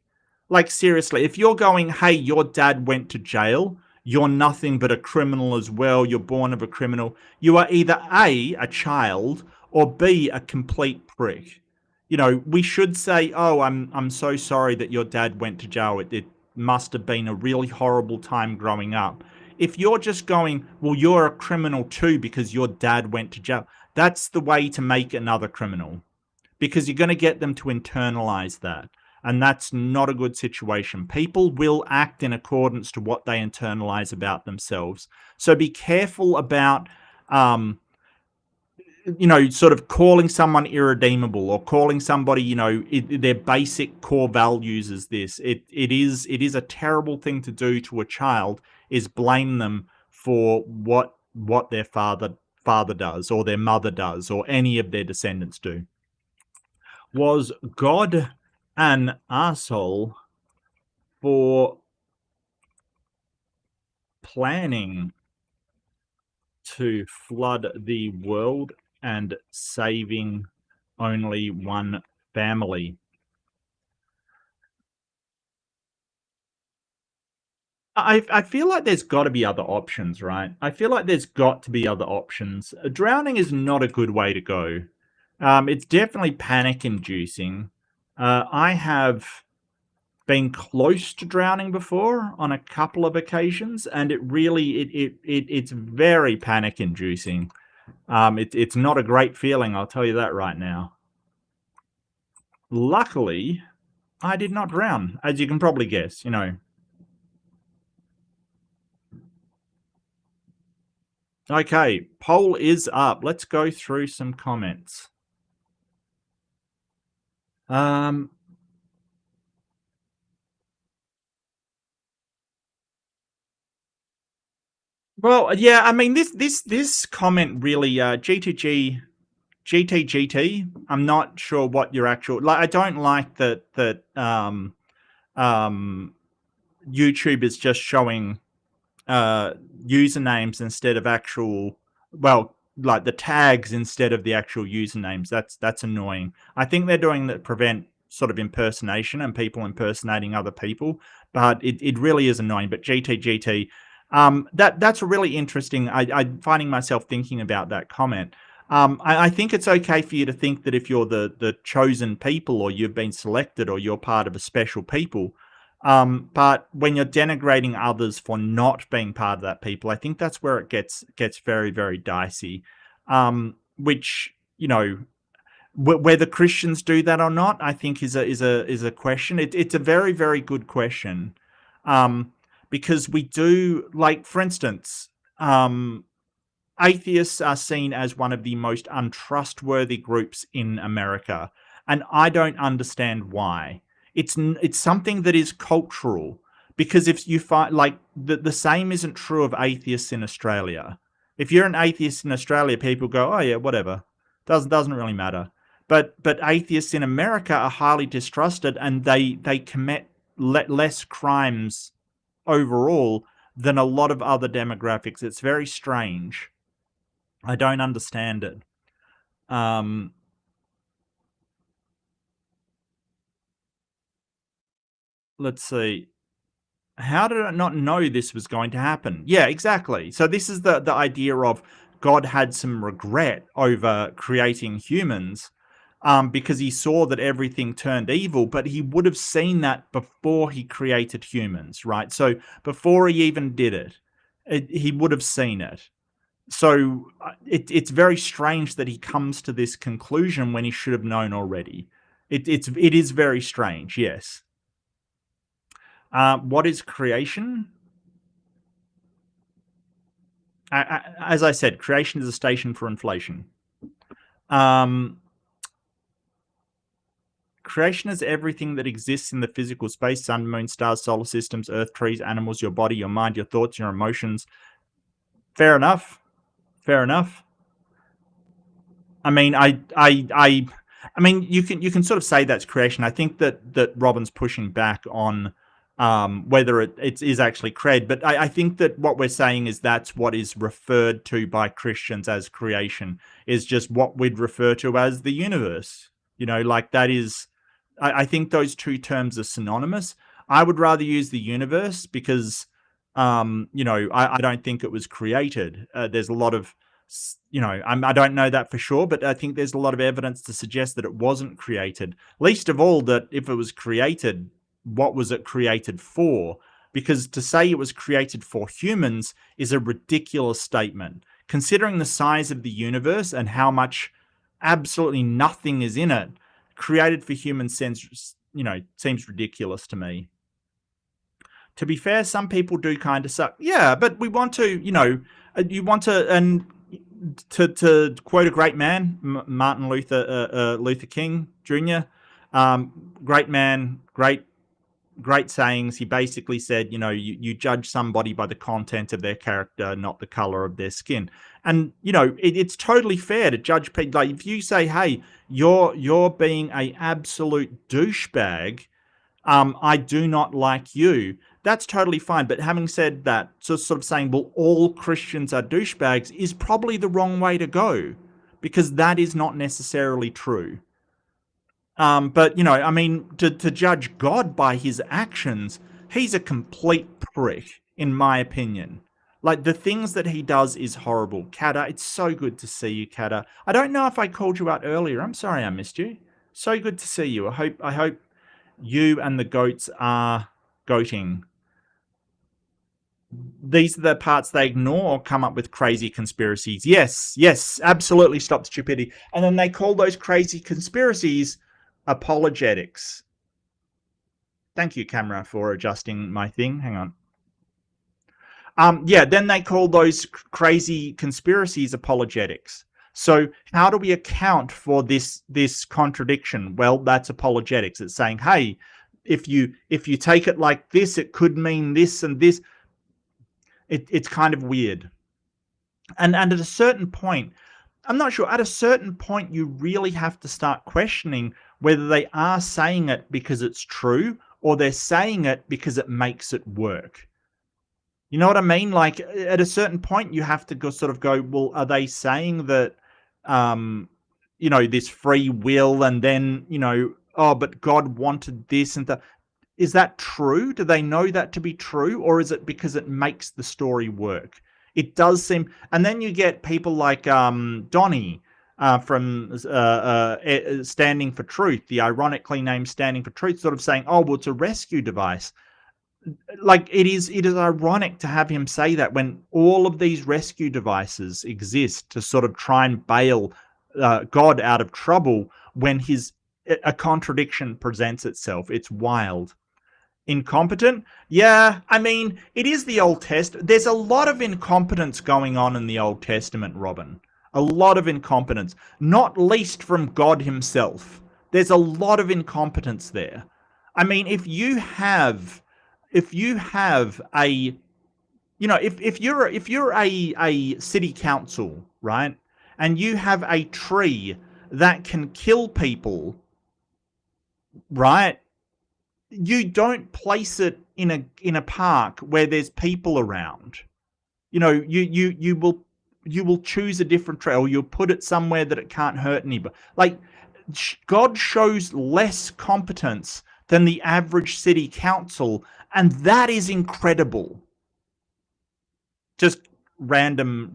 Speaker 1: Like, seriously, if you're going, hey, your dad went to jail, you're nothing but a criminal as well, you're born of a criminal, you are either A, child, or B, a complete prick. We should say, oh, I'm so sorry that your dad went to jail. It must have been a really horrible time growing up. If you're just going, well, you're a criminal too because your dad went to jail, that's the way to make another criminal, because you're going to get them to internalize that. And that's not a good situation. People will act in accordance to what they internalize about themselves. So be careful about, sort of calling someone irredeemable or calling somebody, their basic core values is this. It is a terrible thing to do to a child, is blame them for what their father does or their mother does or any of their descendants do. Was God an asshole for planning to flood the world and saving only one family? I feel like there's got to be other options, right? I feel like there's got to be other options. Drowning is not a good way to go. It's definitely panic inducing. I have been close to drowning before on a couple of occasions, and it's very panic inducing. It's not a great feeling, I'll tell you that right now. Luckily, I did not drown, as you can probably guess, Okay, poll is up. Let's go through some comments. Well, yeah, I mean this comment really GTGT. I'm not sure what your actual, like. I don't like that um YouTube is just showing uh usernames instead of actual, well, like the tags instead of the actual usernames. That's annoying. I think they're doing that to prevent sort of impersonation and people impersonating other people, but it really is annoying. But GTGT, that's a really interesting. I'm finding myself thinking about that comment. I think it's okay for you to think that if you're the chosen people, or you've been selected, or you're part of a special people. But when you're denigrating others for not being part of that people, I think that's where it gets very, very dicey. Which, whether Christians do that or not, I think is a question. It's a very, very good question, because we do, like, for instance, atheists are seen as one of the most untrustworthy groups in America, and I don't understand why. It's something that is cultural, because if you find, like, the same isn't true of atheists in Australia. If you're an atheist in Australia, people go, "Oh yeah, whatever, doesn't really matter." But atheists in America are highly distrusted, and they commit less crimes overall than a lot of other demographics. It's very strange. I don't understand it. Let's see. How did I not know this was going to happen? Yeah, exactly. So this is the idea of God had some regret over creating humans, because he saw that everything turned evil, but he would have seen that before he created humans, right? So before he even did he would have seen it. So it's very strange that he comes to this conclusion when he should have known already. It is very strange, yes. What is creation? As I said, creation is a station for inflation. Creation is everything that exists in the physical space: sun, moon, stars, solar systems, earth, trees, animals, your body, your mind, your thoughts, your emotions. Fair enough. Fair enough. I mean, I mean, you can sort of say that's creation. I think that Robin's pushing back on whether it is actually cred, but I think that what we're saying is that's what is referred to by Christians as creation, is just what we'd refer to as the universe. Like, that is, I think those two terms are synonymous. I would rather use the universe because, I don't think it was created. There's a lot of, I don't know that for sure, but I think there's a lot of evidence to suggest that it wasn't created. Least of all, that if it was created, what was it created for? Because to say it was created for humans is a ridiculous statement, considering the size of the universe and how much absolutely nothing is in it. Created for humans seems ridiculous to me. To be fair, some people do kind of suck. Yeah, but we want to, you want to, and to quote a great man, Martin Luther King Jr., great man, great sayings. He basically said, you judge somebody by the content of their character, not the color of their skin. And it's totally fair to judge people. Like, if you say, "Hey, you're being a absolute douchebag, I do not like you," that's totally fine. But having said that, sort of saying, "Well, all Christians are douchebags," is probably the wrong way to go, because that is not necessarily true. But I mean, to judge God by his actions, he's a complete prick, in my opinion. Like, the things that he does is horrible. Kata, it's so good to see you, Kata. I don't know if I called you out earlier. I'm sorry I missed you. So good to see you. I hope you and the goats are goating. These are the parts they ignore or come up with crazy conspiracies. Yes, absolutely, stop stupidity. And then they call those crazy conspiracies apologetics. Thank you, camera, for adjusting my thing. Hang on. Yeah, then they call those crazy conspiracies apologetics. So how do we account for this contradiction? Well, that's apologetics. It's saying, hey, if you take it like this, it could mean this and this. It's kind of weird. And at a certain point, I'm not sure, at a certain point, you really have to start questioning whether they are saying it because it's true or they're saying it because it makes it work. You know what I mean? Like, at a certain point, you have to go, sort of go, well, are they saying that, this free will, and then, oh, but God wanted this and that? Is that true? Do they know that to be true? Or is it because it makes the story work? It does seem, and then you get people like Donnie from Standing for Truth, the ironically named Standing for Truth, sort of saying, "Oh, well, it's a rescue device." Like, it is ironic to have him say that when all of these rescue devices exist to sort of try and bail God out of trouble when a contradiction presents itself. It's wild. Incompetent? Yeah, I mean, it is the Old Testament. There's a lot of incompetence going on in the Old Testament, Robin. A lot of incompetence, not least from God himself. There's a lot of incompetence there. I mean, if you have a, if you're a city council, right, and you have a tree that can kill people, right, you don't place it in a park where there's people around. You will choose a different tree, or you'll put it somewhere that it can't hurt anybody. Like, God shows less competence than the average city council, and that is incredible. Just random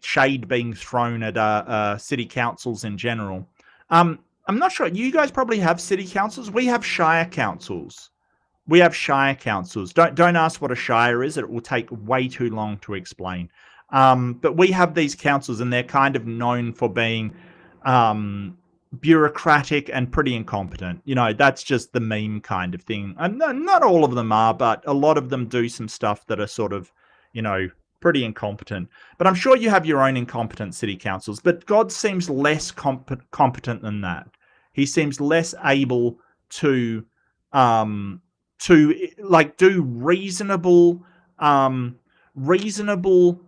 Speaker 1: shade being thrown at city councils in general. I'm not sure. You guys probably have city councils. We have shire councils. Don't ask what a shire is. It will take way too long to explain. But we have these councils, and they're kind of known for being bureaucratic and pretty incompetent. That's just the meme kind of thing. And not all of them are, but a lot of them do some stuff that are sort of, pretty incompetent. But I'm sure you have your own incompetent city councils. But God seems less competent than that. He seems less able to like do reasonable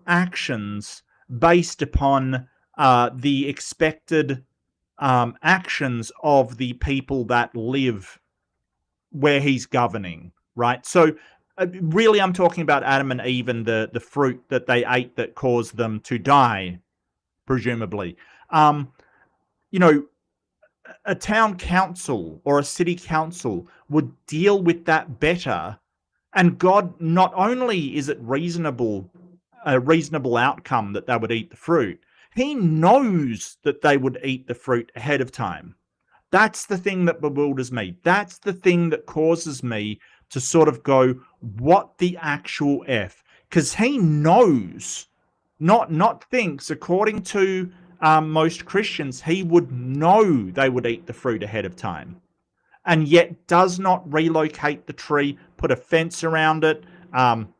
Speaker 1: actions based upon the expected actions of the people that live where he's governing, right? So really, I'm talking about Adam and Eve and the fruit that they ate that caused them to die, presumably. A town council or a city council would deal with that better. And God, not only is it a reasonable outcome that they would eat the fruit, he knows that they would eat the fruit ahead of time. That's the thing that bewilders me. That's the thing that causes me to sort of go, what the actual F? Because he knows, not thinks, according to most Christians, he would know they would eat the fruit ahead of time, and yet does not relocate the tree, put a fence around it,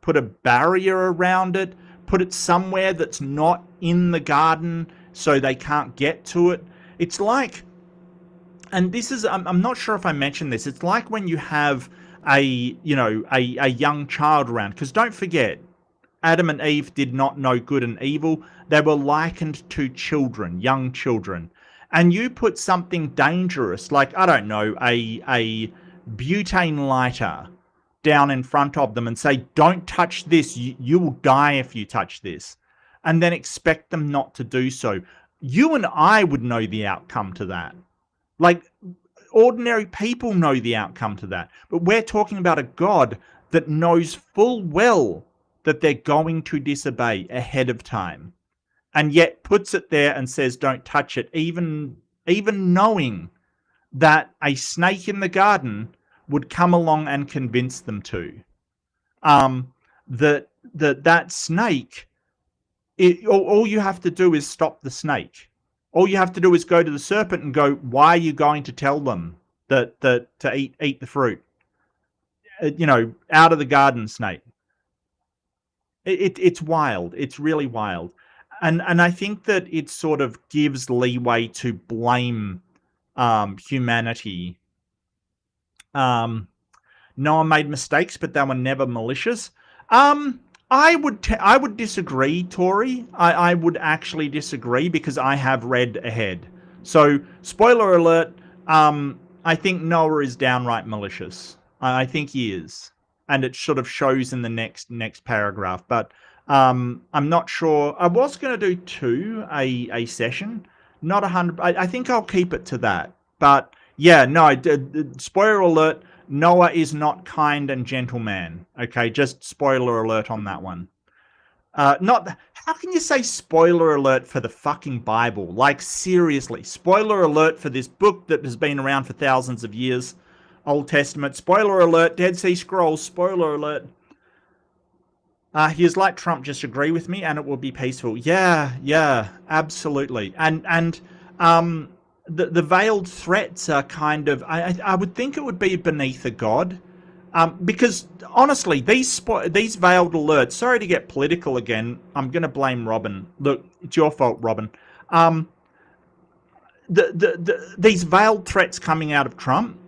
Speaker 1: put a barrier around it, put it somewhere that's not in the garden so they can't get to it. It's like, and this is, I'm not sure if I mentioned this, it's like when you have a young child around, because don't forget, Adam and Eve did not know good and evil. They were likened to children, young children. And you put something dangerous, like, I don't know, a butane lighter down in front of them and say, don't touch this, you will die if you touch this, and then expect them not to do so. You and I would know the outcome to that. Like, ordinary people know the outcome to that. But we're talking about a God that knows full well that they're going to disobey ahead of time, and yet puts it there and says, don't touch it, even knowing that a snake in the garden would come along and convince them to. That snake, all you have to do is stop the snake. All you have to do is go to the serpent and go, why are you going to tell them that to eat the fruit? Out of the garden, snake. It's wild. It's really wild. And I think that it sort of gives leeway to blame humanity. Noah made mistakes, but they were never malicious. I would disagree, Tori. I would actually disagree because I have read ahead. So, spoiler alert, I think Noah is downright malicious. I think he is. And it sort of shows in the next paragraph. But I'm not sure. I was going to do a session. Not 100. I think I'll keep it to that. But yeah, no, spoiler alert, Noah is not kind and gentle man. Okay, just spoiler alert on that one. Not. How can you say spoiler alert for the fucking Bible? Like, seriously, spoiler alert for this book that has been around for thousands of years, Old Testament. Spoiler alert, Dead Sea Scrolls. Spoiler alert. He is like Trump. Just agree with me, and it will be peaceful. Yeah, absolutely. And the veiled threats are kind of. I would think it would be beneath a god. Because honestly, these veiled alerts. Sorry to get political again. I'm going to blame Robin. Look, it's your fault, Robin. These veiled threats coming out of Trump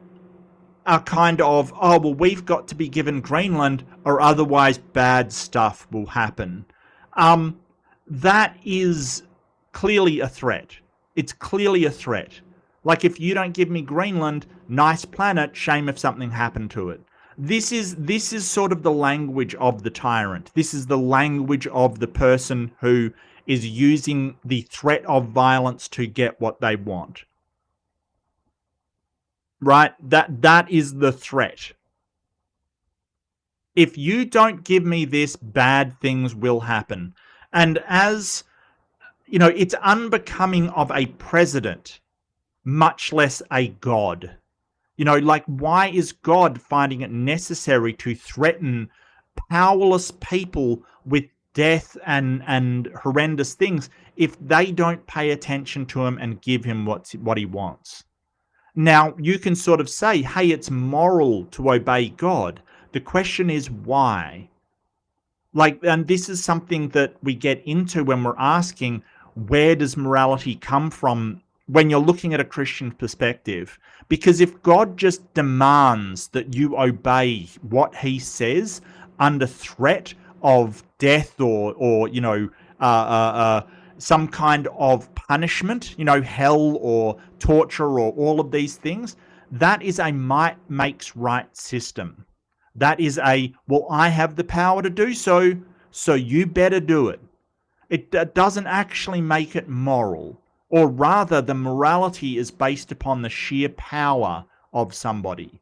Speaker 1: are kind of, oh well, we've got to be given Greenland, or otherwise bad stuff will happen. That is clearly a threat. It's clearly a threat. Like, if you don't give me Greenland, nice planet, shame if something happened to it. This is sort of the language of the tyrant. This is the language of the person who is using the threat of violence to get what they want. Right? That is the threat. If you don't give me this, bad things will happen. And as, you know, it's unbecoming of a president, much less a god. You know, like, why is God finding it necessary to threaten powerless people with death and horrendous things if they don't pay attention to him and give him what he wants? Now, you can sort of say, hey, it's moral to obey God. The question is why? Like, and this is something that we get into when we're asking, where does morality come from when you're looking at a Christian perspective? Because if God just demands that you obey what he says under threat of death or you know, some kind of punishment, you know, hell or torture or all of these things, that is a might makes right system. That is a, well, I have the power to do so, so you better do it. It doesn't actually make it moral. Or rather, the morality is based upon the sheer power of somebody.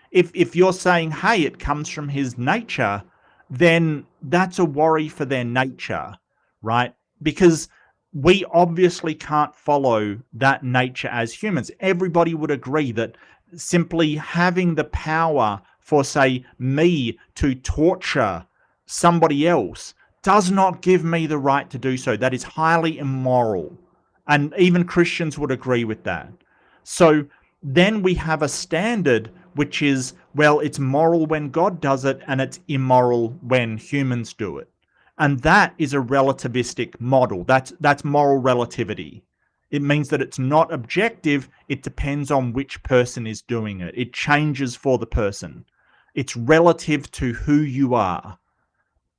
Speaker 1: If you're saying, hey, it comes from his nature, then that's a worry for their nature, right? Because we obviously can't follow that nature as humans. Everybody would agree that simply having the power for, say, me to torture somebody else does not give me the right to do so. That is highly immoral. And even Christians would agree with that. So then we have a standard which is, well, it's moral when God does it and it's immoral when humans do it. And that is a relativistic model. That's moral relativity. It means that it's not objective. It depends on which person is doing it. It changes for the person. It's relative to who you are.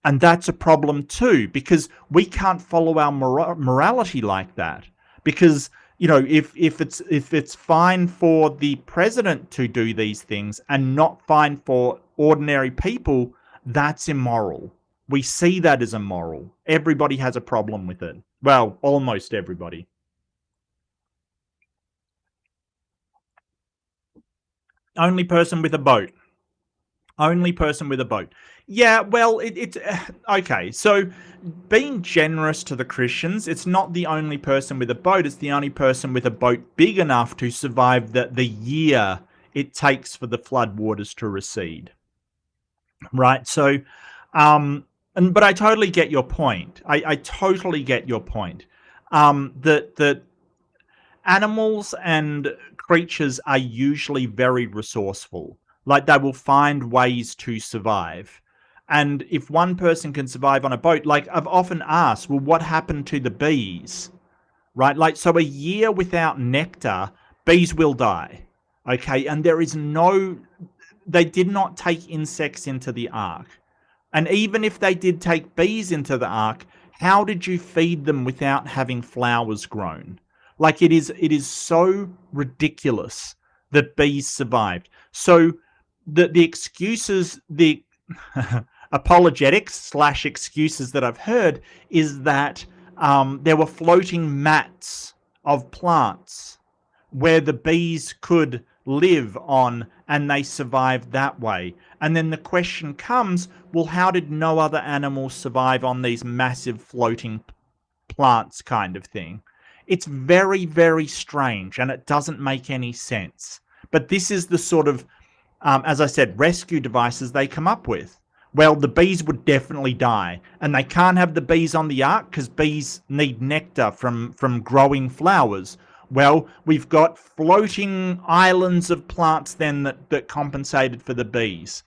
Speaker 1: And that's a problem too, because we can't follow our morality like that. Because, you know, if it's fine for the president to do these things and not fine for ordinary people, that's immoral. We see that as immoral. Everybody has a problem with it. Well, almost everybody. Only person with a boat. Only person with a boat. Yeah, well, it's okay. So being generous to the Christians, it's not the only person with a boat. It's the only person with a boat big enough to survive the year it takes for the flood waters to recede. Right? So, but I totally get your point. I totally get your point. That animals and creatures are usually very resourceful. Like, they will find ways to survive. And if one person can survive on a boat, like, I've often asked, well, what happened to the bees? Right? Like, so a year without nectar, bees will die. Okay? And there is no, they did not take insects into the ark. And even if they did take bees into the ark, how did you feed them without having flowers grown? Like, it is so ridiculous that bees survived. So the excuses, the apologetics / excuses that I've heard is that there were floating mats of plants where the bees could live on, and they survived that way. And then the question comes, well, how did no other animals survive on these massive floating plants kind of thing? It's very, very strange, and it doesn't make any sense. But this is the sort of, as I said, rescue devices they come up with. Well, the bees would definitely die, and they can't have the bees on the ark because bees need nectar from growing flowers. Well, we've got floating islands of plants then that compensated for the bees.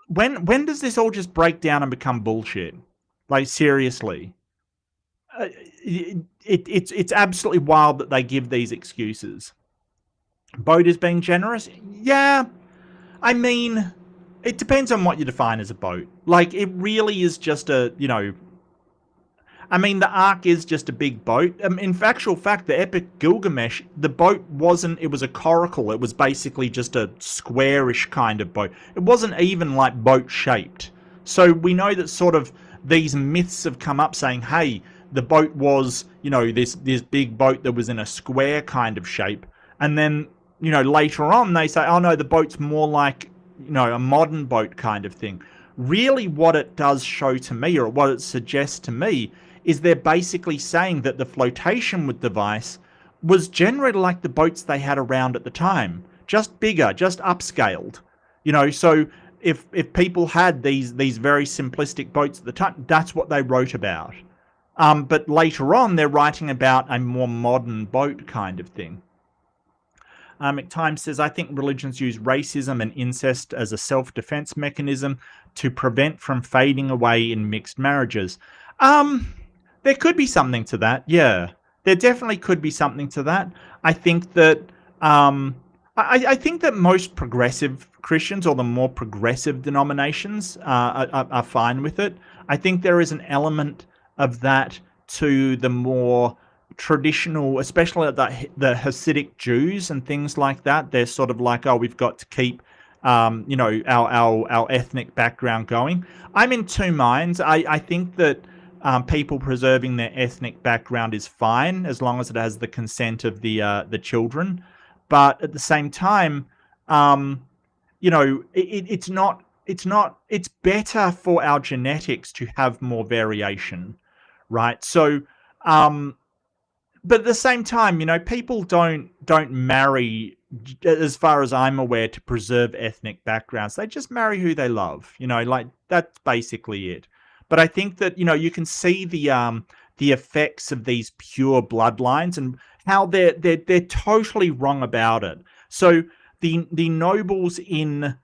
Speaker 1: When does this all just break down and become bullshit? Like, seriously. It's absolutely wild that they give these excuses. Boat is being generous? Yeah. I mean, it depends on what you define as a boat. Like, it really is just a, you know, I mean, the Ark is just a big boat. In factual fact, the Epic Gilgamesh, the boat wasn't, it was a coracle. It was basically just a squarish kind of boat. It wasn't even like boat shaped. So we know that sort of these myths have come up saying, hey, the boat was, you know, this big boat that was in a square kind of shape. And then, you know, later on they say, oh no, the boat's more like, you know, a modern boat kind of thing. Really what it does show to me, or what it suggests to me, is they're basically saying that the flotation device was generally like the boats they had around at the time. Just bigger, just upscaled. You know, so if people had these very simplistic boats at the time, that's what they wrote about. But later on, they're writing about a more modern boat kind of thing. McTime says, I think religions use racism and incest as a self-defense mechanism to prevent from fading away in mixed marriages. There could be something to that, yeah. There definitely could be something to that. I think that I think that most progressive Christians, or the more progressive denominations, are fine with it. I think there is an element of that to the more traditional, especially the Hasidic Jews and things like that. They're sort of like, oh, we've got to keep you know, our ethnic background going. I'm in two minds. I think that people preserving their ethnic background is fine as long as it has the consent of the children. But at the same time, you know, it's better for our genetics to have more variation, right? So, but at the same time, you know, people don't marry, as far as I'm aware, to preserve ethnic backgrounds. They just marry who they love, you know, like that's basically it. But I think that, you know, you can see the effects of these pure bloodlines and how they're totally wrong about it. So the nobles in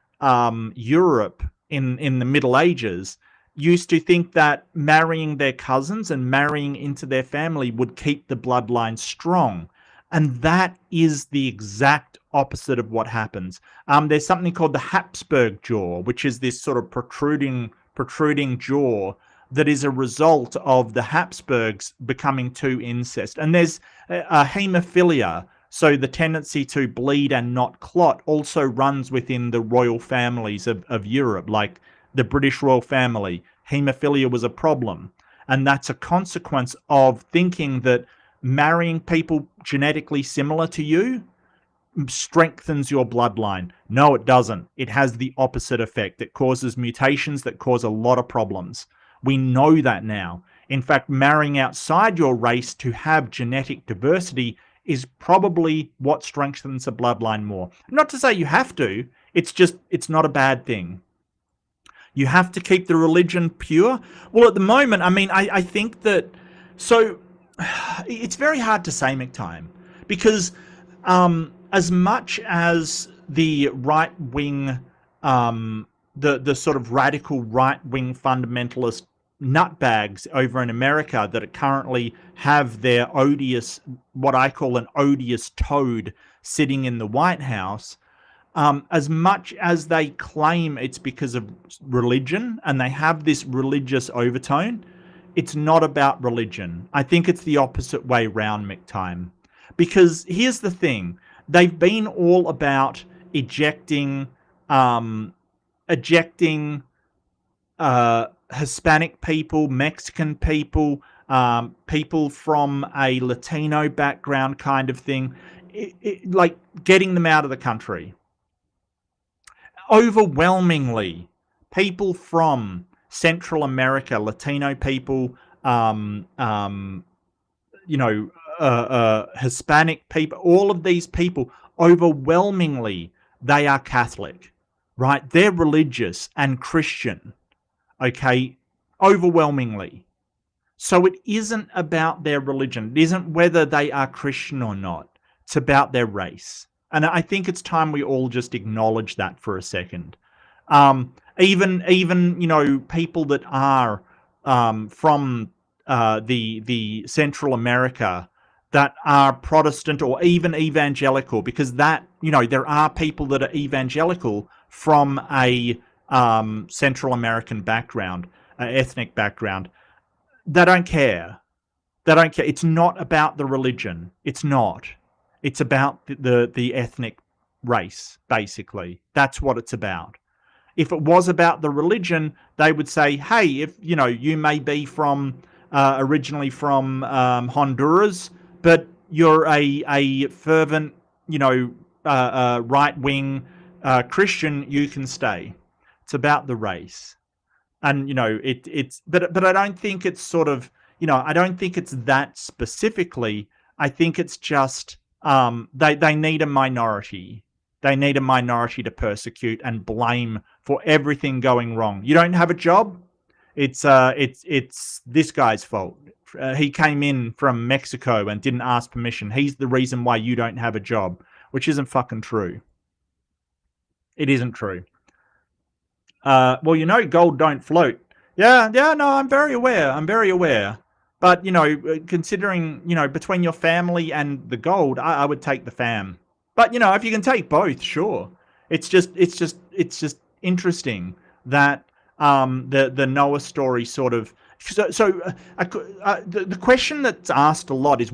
Speaker 1: Europe in the Middle Ages used to think that marrying their cousins and marrying into their family would keep the bloodline strong. And that is the exact opposite of what happens. There's something called the Habsburg jaw, which is this sort of protruding jaw that is a result of the Habsburgs becoming too incest. And there's a hemophilia, so the tendency to bleed and not clot also runs within the royal families of Europe, like the British royal family. Hemophilia was a problem, and that's a consequence of thinking that marrying people genetically similar to you strengthens your bloodline. No, it doesn't. It has the opposite effect. It causes mutations that cause a lot of problems. We know that now. In fact, marrying outside your race to have genetic diversity is probably what strengthens a bloodline more. Not to say you have to, it's not a bad thing. You have to keep the religion pure. Well, at the moment, I mean, I think that, so it's very hard to say, McTime, because as much as the right-wing, the sort of radical right-wing fundamentalist nutbags over in America that currently have their odious, what I call an odious toad, sitting in the White House, as much as they claim it's because of religion and they have this religious overtone, it's not about religion. I think it's the opposite way round, McTime. Because here's the thing. They've been all about ejecting Hispanic people, Mexican people, people from a Latino background kind of thing, like getting them out of the country. Overwhelmingly, people from Central America, Latino people, Hispanic people, all of these people, overwhelmingly, they are Catholic, right? They're religious and Christian, okay? Overwhelmingly. So it isn't about their religion. It isn't whether they are Christian or not. It's about their race. And I think it's time we all just acknowledge that for a second. Even people that are from the Central America that are Protestant or even evangelical, because that, there are people that are evangelical from a Central American background, ethnic background. They don't care. They don't care. It's not about the religion. It's not. It's about the ethnic race, basically. That's what it's about. If it was about the religion, they would say, hey, if, you may be from originally from Honduras, but you're a fervent, right-wing Christian, you can stay. It's about the race. And, but I don't think it's sort of, I don't think it's that specifically. I think it's just they need a minority. They need a minority to persecute and blame for everything going wrong. You don't have a job? It's this guy's fault. He came in from Mexico and didn't ask permission. He's the reason why you don't have a job, which isn't fucking true. It isn't true. Well, gold don't float. Yeah, no, I'm very aware. But, considering, between your family and the gold, I would take the fam. But, if you can take both, sure. It's just interesting that the Noah story sort of. The question that's asked a lot is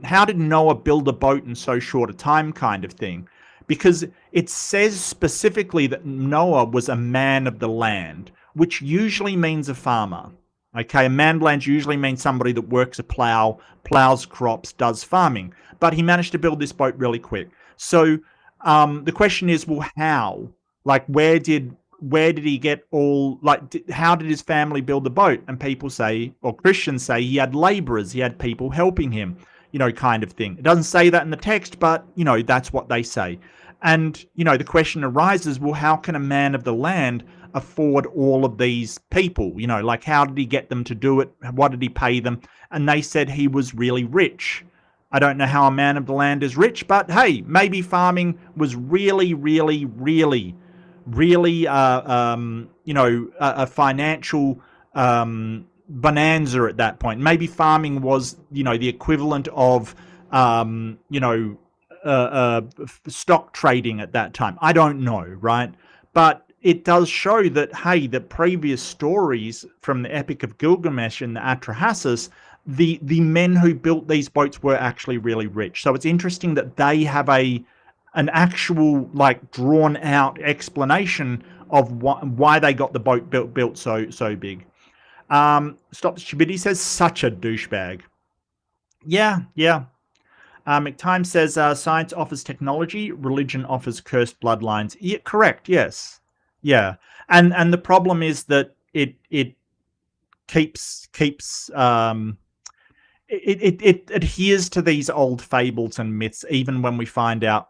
Speaker 1: how did Noah build a boat in so short a time, kind of thing, because it says specifically that Noah was a man of the land, which usually means a farmer. Okay, a man of the land usually means somebody that works a plow, plows crops, does farming. But he managed to build this boat really quick. So the question is, well, how? Like, where did he get all, like, how did his family build the boat? And people say, or Christians say, he had laborers, he had people helping him, kind of thing. It doesn't say that in the text, but, that's what they say. And, the question arises, well, how can a man of the land afford all of these people? Like, how did he get them to do it? What did he pay them? And they said he was really rich. I don't know how a man of the land is rich, but hey, maybe farming was really, really, really, really, a financial bonanza at that point. Maybe farming was, the equivalent of, stock trading at that time. I don't know, right? But it does show that, hey, the previous stories from the Epic of Gilgamesh and the Atrahasis, the men who built these boats were actually really rich. So it's interesting that they have an actual, like, drawn out explanation of why they got the boat built so big. Stop Stupidity says, such a douchebag. Yeah. McTime says, science offers technology, religion offers cursed bloodlines. Yeah, correct, yes. Yeah. And the problem is that it keeps it adheres to these old fables and myths, even when we find out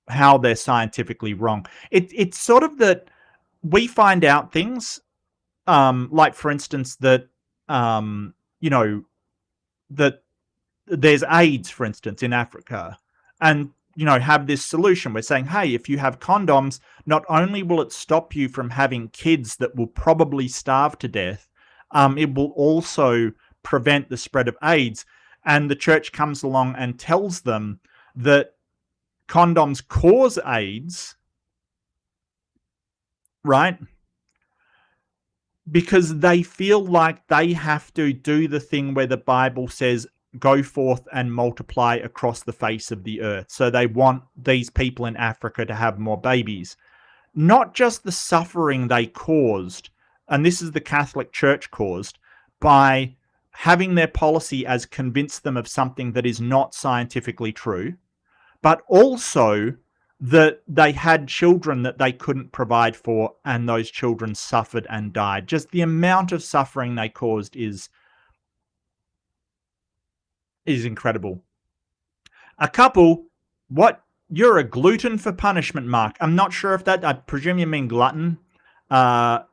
Speaker 1: how they're scientifically wrong. It's sort of that we find out things, like, for instance, that that there's AIDS, for instance, in Africa, and have this solution. We're saying, hey, if you have condoms, not only will it stop you from having kids that will probably starve to death, it will also prevent the spread of AIDS. And the church comes along and tells them that condoms cause AIDS, right? Because they feel like they have to do the thing where the Bible says, go forth and multiply across the face of the earth. So they want these people in Africa to have more babies. Not just the suffering they caused, and this is the Catholic Church caused, by having their policy as convince them of something that is not scientifically true, but also that they had children that they couldn't provide for, and those children suffered and died. Just the amount of suffering they caused is incredible. A couple, what? You're a glutton for punishment, Mark. I'm not sure if that, I presume you mean glutton. But,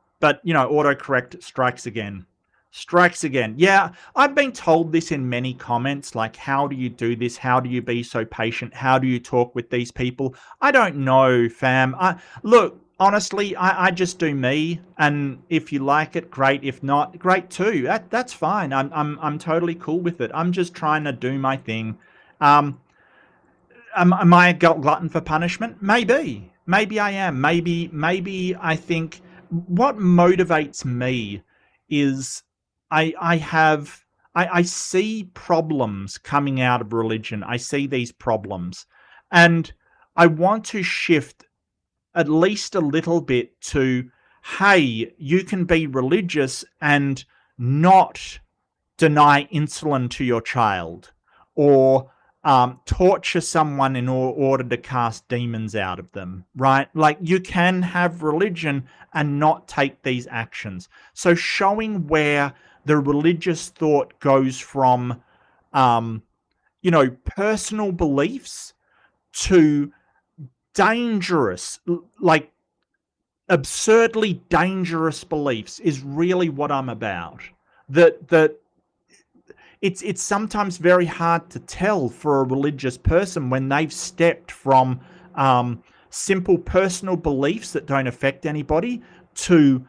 Speaker 1: autocorrect strikes again. Strikes again. Yeah, I've been told this in many comments, like, how do you do this? How do you be so patient? How do you talk with these people? I don't know, fam. Look, honestly, I just do me, and if you like it, great. If not, great too. That's fine. I'm totally cool with it. I'm just trying to do my thing. Am I a glutton for punishment? Maybe. Maybe I am. Maybe I think what motivates me is I see problems coming out of religion. I see these problems, and I want to shift at least a little bit to, hey, you can be religious and not deny insulin to your child, or torture someone in order to cast demons out of them, right? Like, you can have religion and not take these actions. So showing where the religious thought goes from, personal beliefs to dangerous, like absurdly dangerous beliefs is really what I'm about. That it's sometimes very hard to tell for a religious person when they've stepped from simple personal beliefs that don't affect anybody to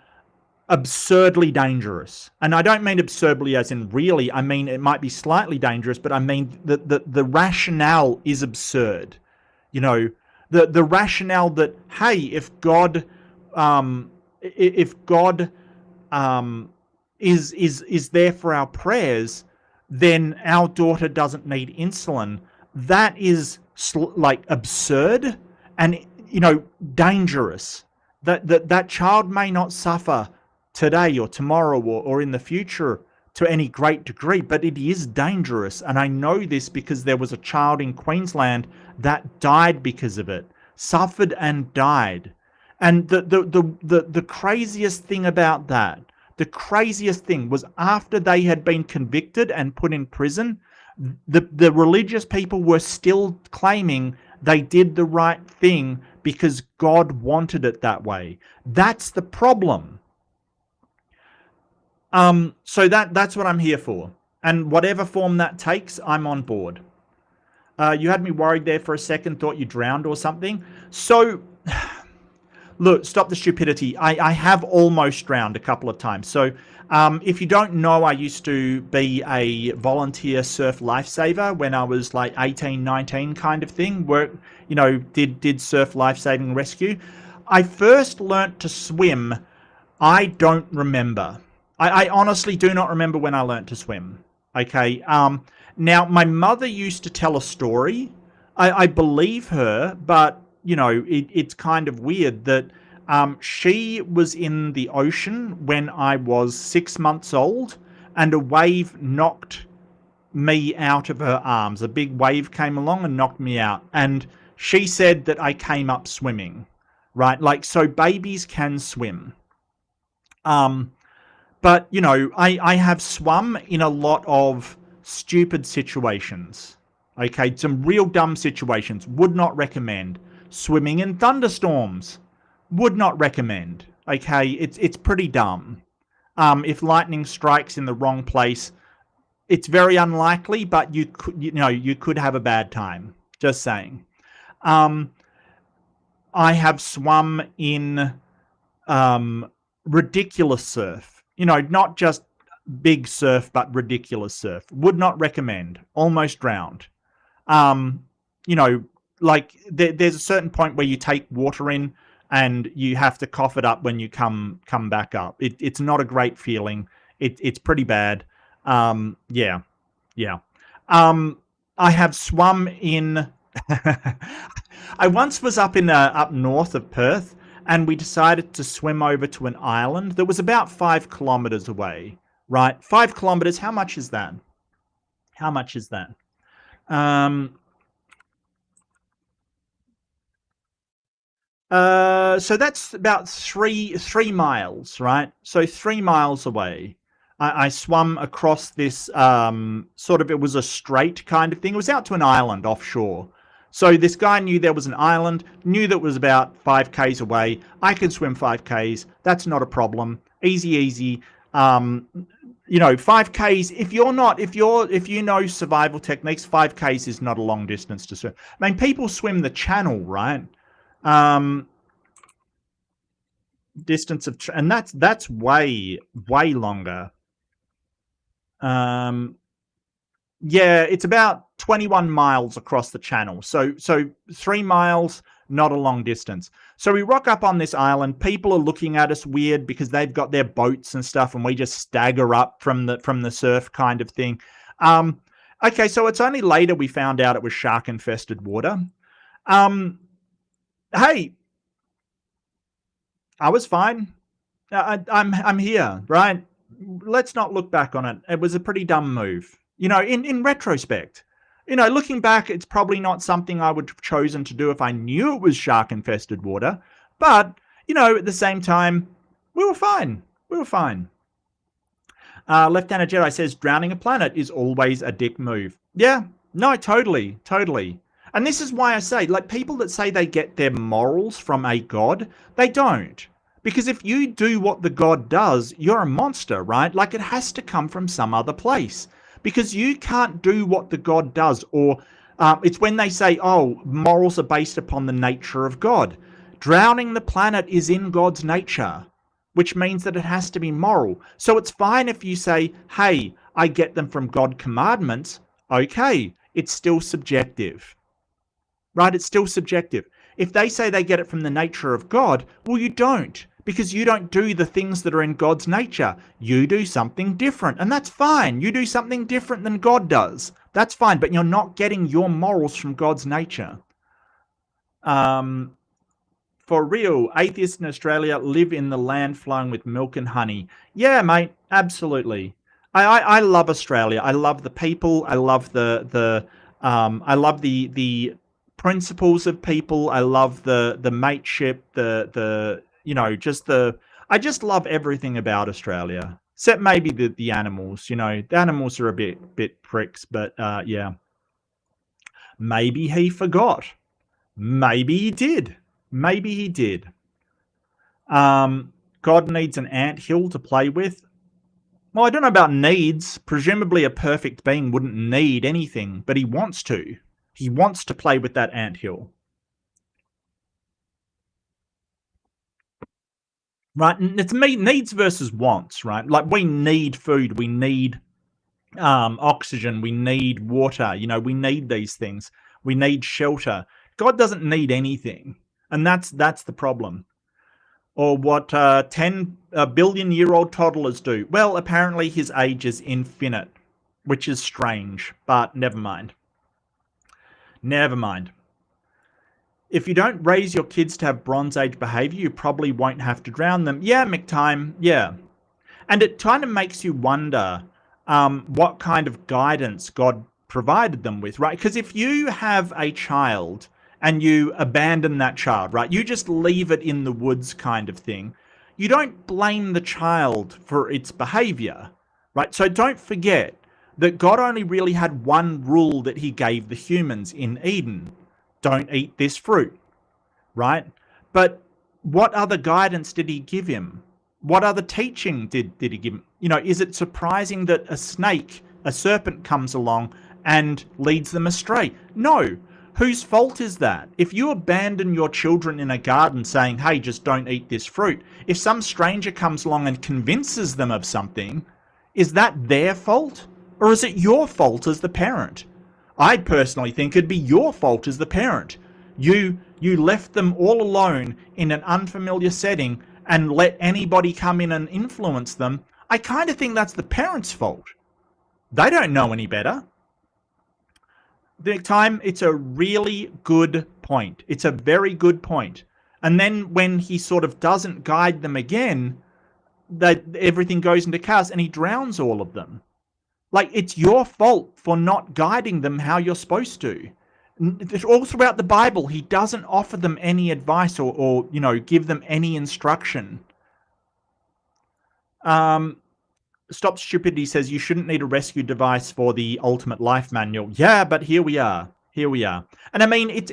Speaker 1: absurdly dangerous. And I don't mean absurdly as in really, I mean it might be slightly dangerous, but I mean the rationale is absurd. The rationale that, hey, if God is there for our prayers, then our daughter doesn't need insulin. That is like absurd and dangerous. That child may not suffer today or tomorrow or in the future to any great degree, but it is dangerous. And I know this because there was a child in Queensland that died because of it, suffered and died. And the craziest thing about that, the craziest thing was, after they had been convicted and put in prison, the religious people were still claiming they did the right thing because God wanted it that way. That's the problem. So that's what I'm here for. And whatever form that takes, I'm on board. You had me worried there for a second, thought you drowned or something. So, look, stop the stupidity. I have almost drowned a couple of times. So, if you don't know, I used to be a volunteer surf lifesaver when I was like 18, 19 kind of thing. Did surf lifesaving rescue. I first learnt to swim. I don't remember. I honestly do not remember when I learnt to swim. Okay. Now, my mother used to tell a story. I believe her, but, it's kind of weird that she was in the ocean when I was 6 months old, and a wave knocked me out of her arms. A big wave came along and knocked me out. And she said that I came up swimming, right? Like, so babies can swim. But, I have swum in a lot of stupid situations. Okay, some real dumb situations. Would not recommend. Swimming in thunderstorms. Would not recommend. Okay, it's pretty dumb. If lightning strikes in the wrong place, it's very unlikely, but you could have a bad time. Just saying. I have swum in ridiculous surf. Not just big surf, but ridiculous surf. Would not recommend. Almost drowned. Like there's a certain point where you take water in and you have to cough it up when you come back up. It's not a great feeling. It's pretty bad. Yeah. I have swum in. I once was up north of Perth, and we decided to swim over to an island that was about 5 kilometers away. Right, 5 kilometers. How much is that? How much is that? So that's about three miles, right? So 3 miles away. I swam across this sort of, it was a strait kind of thing. It was out to an island offshore. So this guy knew there was an island, knew that it was about 5 k's away. I can swim 5 k's. That's not a problem. Easy. 5 k's. If you know survival techniques, 5 k's is not a long distance to swim. I mean, people swim the channel, right? Distance of, and that's way longer. Yeah, it's about 21 miles across the channel. So 3 miles, not a long distance. So we rock up on this island. People are looking at us weird because they've got their boats and stuff, and we just stagger up from the surf kind of thing. Okay, so it's only later we found out it was shark-infested water. Hey, I was fine. I'm here, right? Let's not look back on it. It was a pretty dumb move. In retrospect, looking back, it's probably not something I would have chosen to do if I knew it was shark-infested water. But, at the same time, we were fine. Left-Handed Jedi says, drowning a planet is always a dick move. Yeah, no, totally. And this is why I say, like, people that say they get their morals from a god, they don't. Because if you do what the god does, you're a monster, right? Like, it has to come from some other place. Because you can't do what the god does, or it's when they say, oh, morals are based upon the nature of God. Drowning the planet is in God's nature, which means that it has to be moral. So it's fine if you say, hey, I get them from God commandments. Okay, it's still subjective. Right? It's still subjective. If they say they get it from the nature of God, well, you don't. Because you don't do the things that are in God's nature. You do something different. And that's fine. You do something different than God does. That's fine. But you're not getting your morals from God's nature. For real, atheists in Australia live in the land flowing with milk and honey. Yeah, mate. Absolutely. I love Australia. I love the people. I love the principles of people. I love the mateship, I just love everything about Australia, except maybe the animals. The animals are a bit pricks, but yeah. Maybe he forgot. Maybe he did. God needs an anthill to play with. Well, I don't know about needs. Presumably a perfect being wouldn't need anything, but he wants to. He wants to play with that anthill. Right, and it's needs versus wants, right? Like, we need food, we need oxygen, we need water, we need these things. We need shelter. God doesn't need anything, and that's the problem. Or what 10 billion-year-old toddlers do. Well, apparently his age is infinite, which is strange, but never mind. If you don't raise your kids to have Bronze Age behavior, you probably won't have to drown them. Yeah, McTime, yeah. And it kind of makes you wonder what kind of guidance God provided them with, right? Because if you have a child and you abandon that child, right? You just leave it in the woods kind of thing. You don't blame the child for its behavior, right? So don't forget that God only really had one rule that he gave the humans in Eden. Don't eat this fruit, right? But what other guidance did he give him? What other teaching did he give him? Is it surprising that a serpent comes along and leads them astray? No. Whose fault is that? If you abandon your children in a garden saying, hey, just don't eat this fruit, if some stranger comes along and convinces them of something, is that their fault? Or is it your fault as the parent? I personally think it'd be your fault as the parent. You left them all alone in an unfamiliar setting and let anybody come in and influence them. I kind of think that's the parents' fault. They don't know any better. It's a really good point. It's a very good point. And then when he sort of doesn't guide them again, that everything goes into chaos and he drowns all of them. Like, it's your fault for not guiding them how you're supposed to. All throughout the Bible, he doesn't offer them any advice or give them any instruction. Stop Stupidity says you shouldn't need a rescue device for the ultimate life manual. Yeah, but here we are. And I mean,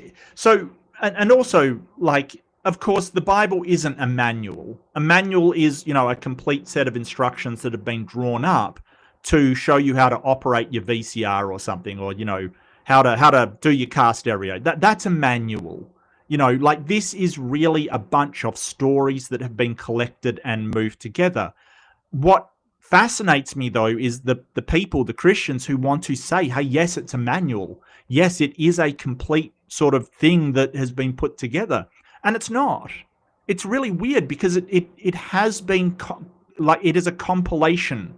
Speaker 1: and also, like, of course, the Bible isn't a manual. A manual is, a complete set of instructions that have been drawn up to show you how to operate your VCR or something, or, how to do your car stereo. That's a manual. Like, this is really a bunch of stories that have been collected and moved together. What fascinates me, though, is the people, the Christians, who want to say, hey, yes, it's a manual. Yes, it is a complete sort of thing that has been put together. And it's not. It's really weird because it has been, it is a compilation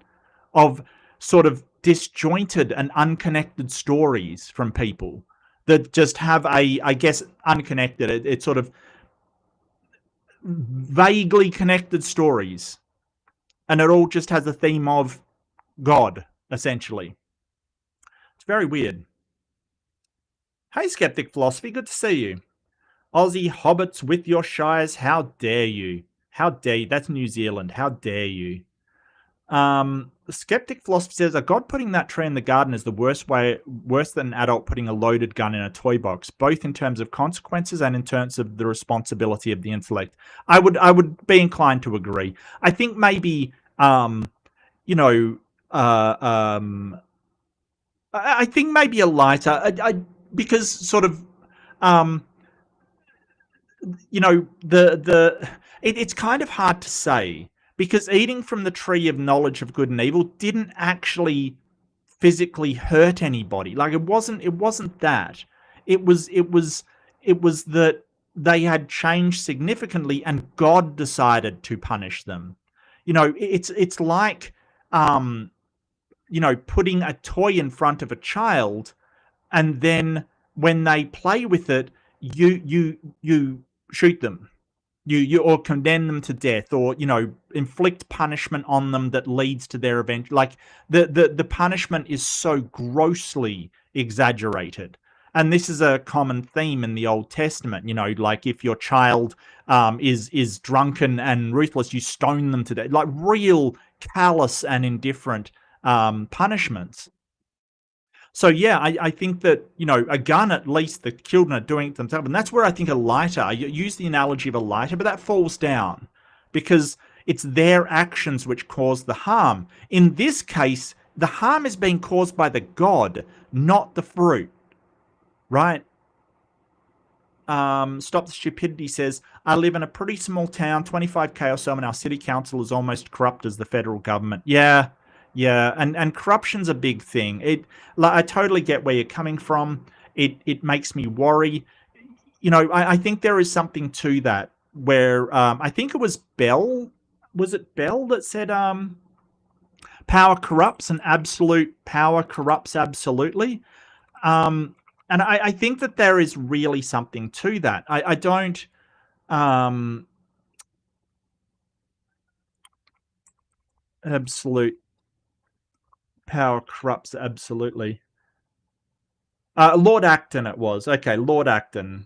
Speaker 1: of sort of disjointed and unconnected stories from people that just have I guess, unconnected. It's sort of vaguely connected stories. And it all just has a theme of God, essentially. It's very weird. Hey, Skeptic Philosophy, good to see you. Aussie hobbits with your shires, how dare you? How dare you? That's New Zealand. How dare you? Skeptic Philosophy says, a god putting that tree in the garden is the worse than an adult putting a loaded gun in a toy box, both in terms of consequences and in terms of the responsibility of the intellect. I would be inclined to agree. I think maybe, I think maybe a lighter, because sort of, it's kind of hard to say, because eating from the tree of knowledge of good and evil didn't actually physically hurt anybody. Like, it wasn't that. It was that they had changed significantly and God decided to punish them. It's like, putting a toy in front of a child, and then when they play with it, you shoot them. You or condemn them to death, or inflict punishment on them that leads to their event. Like, the punishment is so grossly exaggerated, and this is a common theme in the Old Testament. Like, if your child is drunken and ruthless, you stone them to death. Like, real callous and indifferent punishments. So yeah, I think that, a gun, at least the children are doing it themselves. And that's where I think a lighter, I use the analogy of a lighter, but that falls down because it's their actions which cause the harm. In this case, the harm is being caused by the god, not the fruit, right? Stop the Stupidity says, I live in a pretty small town, 25k or so, and our city council is almost corrupt as the federal government. Yeah, and corruption's a big thing. I totally get where you're coming from. It makes me worry. I think there is something to that where I think it was Bell. Was it Bell that said power corrupts and absolute power corrupts absolutely? And I think that there is really something to that. I don't. Absolute power corrupts absolutely. Lord Acton it was. Okay, Lord Acton.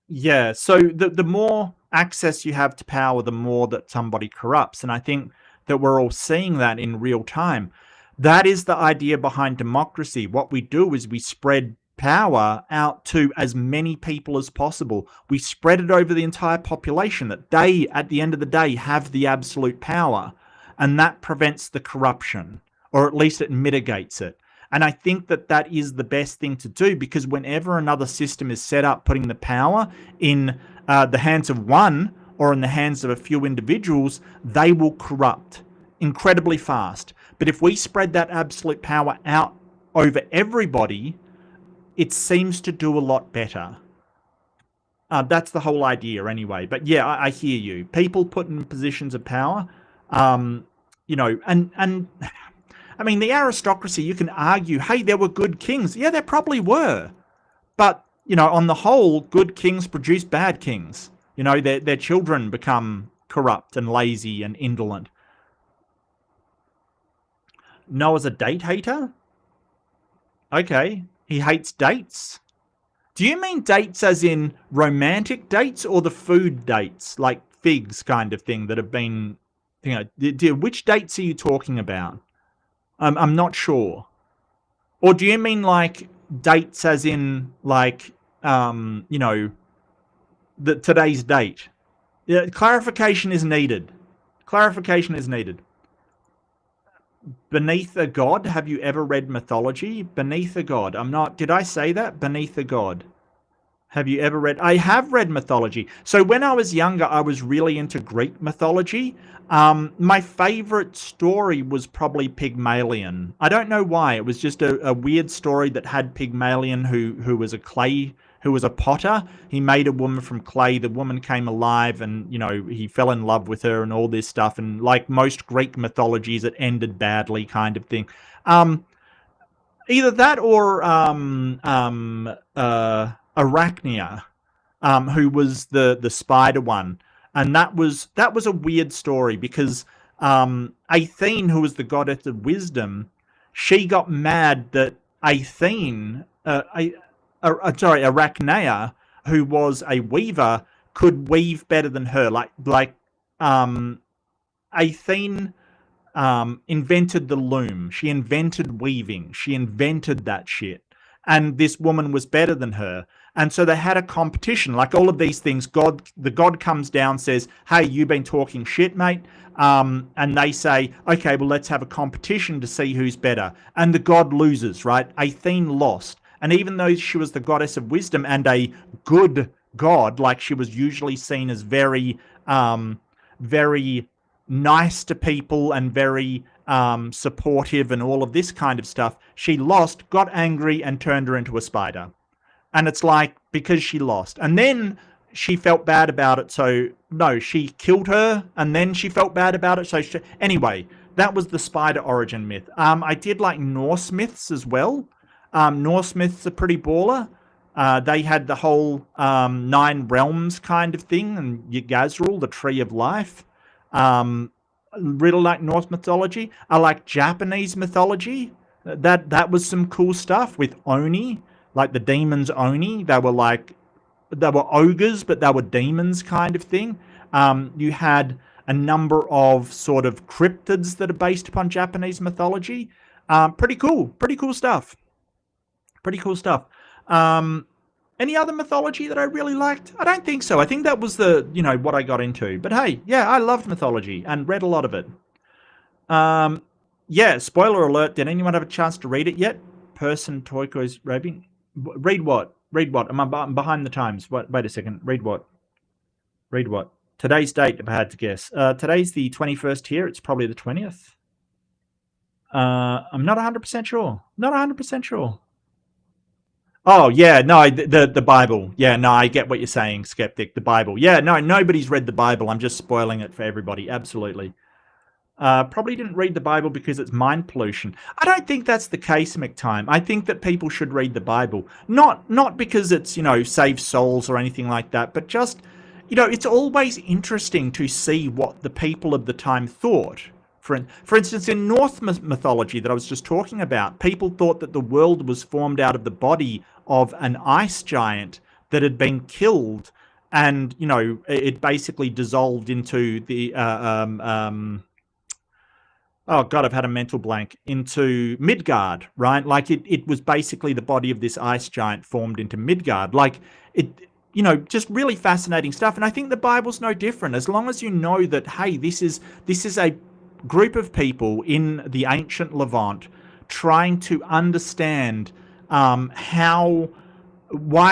Speaker 1: Yeah, so the more access you have to power, the more that somebody corrupts. And I think that we're all seeing that in real time. That is the idea behind democracy. What we do is we spread power out to as many people as possible. We spread it over the entire population, that they, at the end of the day, have the absolute power. And that prevents the corruption, or at least it mitigates it. And I think that that is the best thing to do, because whenever another system is set up, putting the power in the hands of one or in the hands of a few individuals, they will corrupt incredibly fast. But if we spread that absolute power out over everybody, it seems to do a lot better. That's the whole idea anyway. But yeah, I hear you. People put in positions of power, you know, and I mean, the aristocracy, you can argue, hey, there were good kings. Yeah, there probably were. But, you know, on the whole, good kings produce bad kings. You know, their children become corrupt and lazy and indolent. Noah's a date hater? Okay. He hates dates? Do you mean dates as in romantic dates or the food dates, like figs kind of thing that have been, you know, which dates are you talking about? I'm not sure. Or do you mean like dates as in like, you know, today's date? Yeah, clarification is needed. Clarification is needed. Beneath a god? Have you ever read mythology? Beneath a god. I'm not... Did I say that? Beneath a god. Have you ever read... I have read mythology. So when I was younger, I was really into Greek mythology. My favorite story was probably Pygmalion. I don't know why. It was just a weird story that had Pygmalion who was a potter. He made a woman from clay. The woman came alive and, you know, he fell in love with her and all this stuff. And like most Greek mythologies, it ended badly kind of thing. Either that or Arachnia, who was the spider one. And that was a weird story because Athene, who was the goddess of wisdom, she got mad that Athene... Arachnia, who was a weaver, could weave better than her. Like Athene invented the loom. She invented weaving. She invented that shit. And this woman was better than her. And so they had a competition. Like all of these things, the god comes down, says, hey, you've been talking shit, mate. And they say, okay, well, let's have a competition to see who's better. And the god loses, right? Athene lost. And even though she was the goddess of wisdom and a good god, like she was usually seen as very, very nice to people and very supportive and all of this kind of stuff, she lost, got angry, and turned her into a spider. And it's like, because she lost. And then she felt bad about it, so, no, she killed her, and then she felt bad about it, so anyway, that was the spider origin myth. I did like Norse myths as well. Norse myths are pretty baller. They had the whole 9 realms kind of thing, and Yggdrasil, the tree of life. Really like Norse mythology. I like Japanese mythology. That was some cool stuff with Oni, like the demons Oni. They were ogres, but they were demons kind of thing. You had a number of sort of cryptids that are based upon Japanese mythology. Pretty cool stuff. Pretty cool stuff. Any other mythology that I really liked? I don't think so. I think that was what I got into. But hey, yeah, I loved mythology and read a lot of it. Yeah, spoiler alert. Did anyone have a chance to read it yet? Person Toiko's raping. Read what? Read what? I'm behind the times. Wait a second. Read what? Read what? Today's date, if I had to guess. Today's the 21st here. It's probably the 20th. I'm not 100% sure. Not 100% sure. Oh, yeah, no, the Bible. Yeah, no, I get what you're saying, Skeptic. The Bible. Yeah, no, nobody's read the Bible. I'm just spoiling it for everybody. Absolutely. Probably didn't read the Bible because it's mind pollution. I don't think that's the case, McTime. I think that people should read the Bible. Not because it's, saves souls or anything like that, but just, it's always interesting to see what the people of the time thought. For instance, in Norse mythology that I was just talking about, people thought that the world was formed out of the body of an ice giant that had been killed, and it basically dissolved into the oh god, I've had a mental blank, into Midgard, right? Like it was basically the body of this ice giant formed into Midgard. Like it, just really fascinating stuff. And I think the Bible's no different. As long as you know that, hey, this is a group of people in the ancient Levant trying to understand why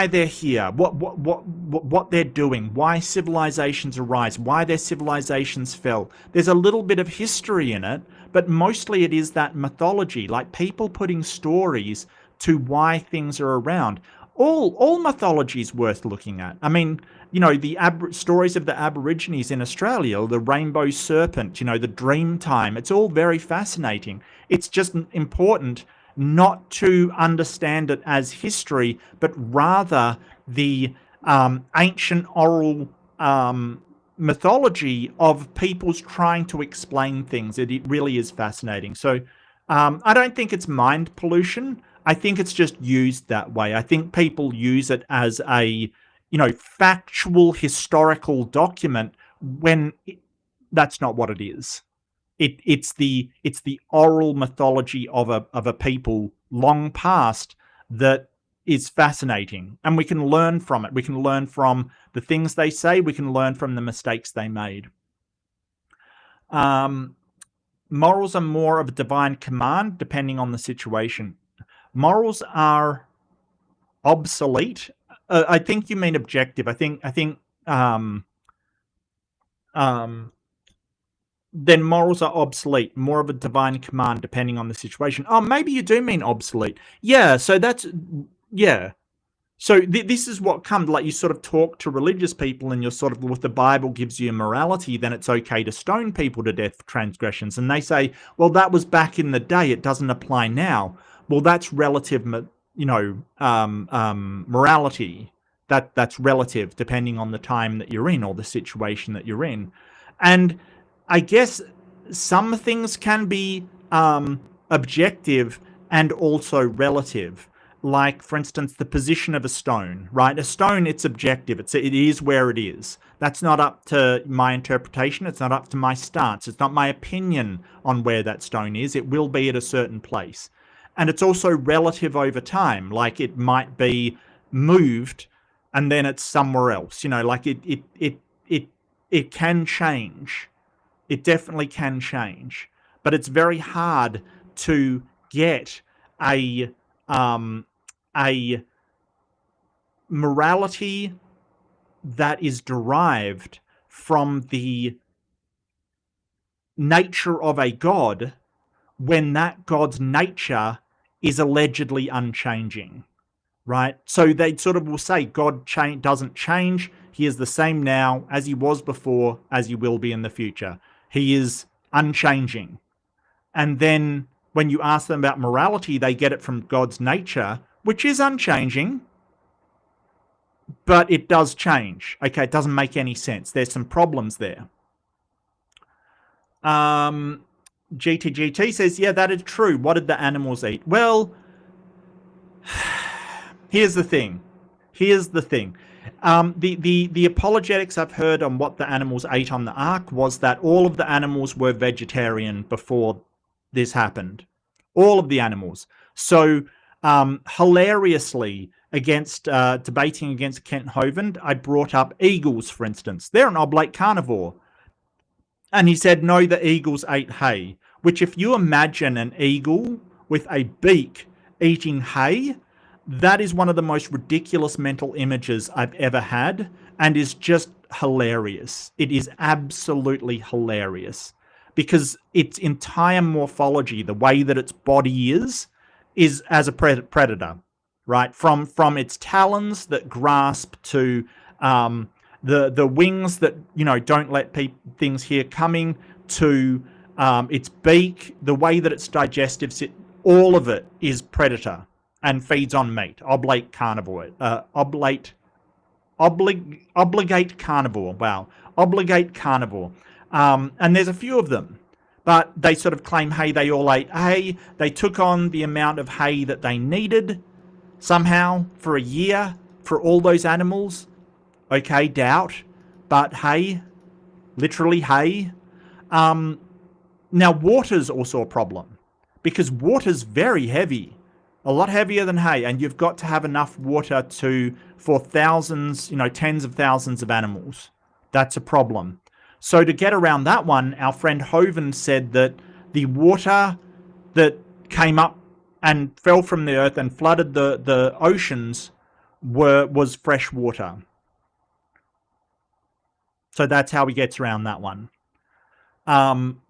Speaker 1: they're here, what they're doing, why civilizations arise, why their civilizations fell. There's a little bit of history in it, but mostly it is that mythology, like people putting stories to why things are around. All mythology is worth looking at. I mean, the stories of the Aborigines in Australia, the rainbow serpent, the dream time, it's all very fascinating. It's just important not to understand it as history, but rather the ancient oral mythology of people's trying to explain things. It really is fascinating. So I don't think it's mind pollution. I think it's just used that way. I think people use it as a, factual historical document when that's not what it is. It's the oral mythology of a people long past that is fascinating, and we can learn from it. We can learn from the things they say. We can learn from the mistakes they made. Morals are more of a divine command depending on the situation. Morals are obsolete. I think you mean objective. I think then morals are obsolete, more of a divine command depending on the situation. Oh, maybe you do mean obsolete. Yeah, so that's, yeah. So this is what comes, like you sort of talk to religious people and you're sort of, if the Bible gives you a morality, then it's okay to stone people to death for transgressions. And they say, well, that was back in the day, it doesn't apply now. Well, that's relative, morality. That's relative depending on the time that you're in or the situation that you're in. And I guess some things can be objective and also relative. Like, for instance, the position of a stone, right? A stone, it's objective. It is where it is. That's not up to my interpretation. It's not up to my stance. It's not my opinion on where that stone is. It will be at a certain place. And it's also relative over time. Like, it might be moved and then it's somewhere else. Like it can change. It definitely can change. But it's very hard to get a morality that is derived from the nature of a god when that god's nature is allegedly unchanging, right? So they sort of will say God doesn't change. He is the same now as he was before, as he will be in the future. He is unchanging. And then when you ask them about morality, they get it from God's nature, which is unchanging, but it does change. Okay, it doesn't make any sense. There's some problems there. GTGT says, yeah, that is true. What did the animals eat? Well, here's the thing. The apologetics I've heard on what the animals ate on the ark was that all of the animals were vegetarian before this happened. All of the animals. So, hilariously, against debating against Kent Hovind, I brought up eagles, for instance. They're an oblate carnivore. And he said, no, the eagles ate hay. Which, if you imagine an eagle with a beak eating hay, that is one of the most ridiculous mental images I've ever had, and is just hilarious. It is absolutely hilarious. Because its entire morphology, the way that its body is as a predator, right? From its talons that grasp to the wings that, don't let things here coming, to its beak, the way that its digestive all of it is predator and feeds on meat. Oblate carnivore. Obligate carnivore. Wow. Obligate carnivore. And there's a few of them. But they sort of claim, hey, they all ate hay. They took on the amount of hay that they needed somehow for a year for all those animals. Okay, doubt. But hay, literally hay. Now, water's also a problem. Because water's very heavy. A lot heavier than hay. And you've got to have enough water for thousands, tens of thousands of animals. That's a problem. So to get around that one, our friend Hovind said that the water that came up and fell from the earth and flooded the oceans was fresh water. So that's how he gets around that one.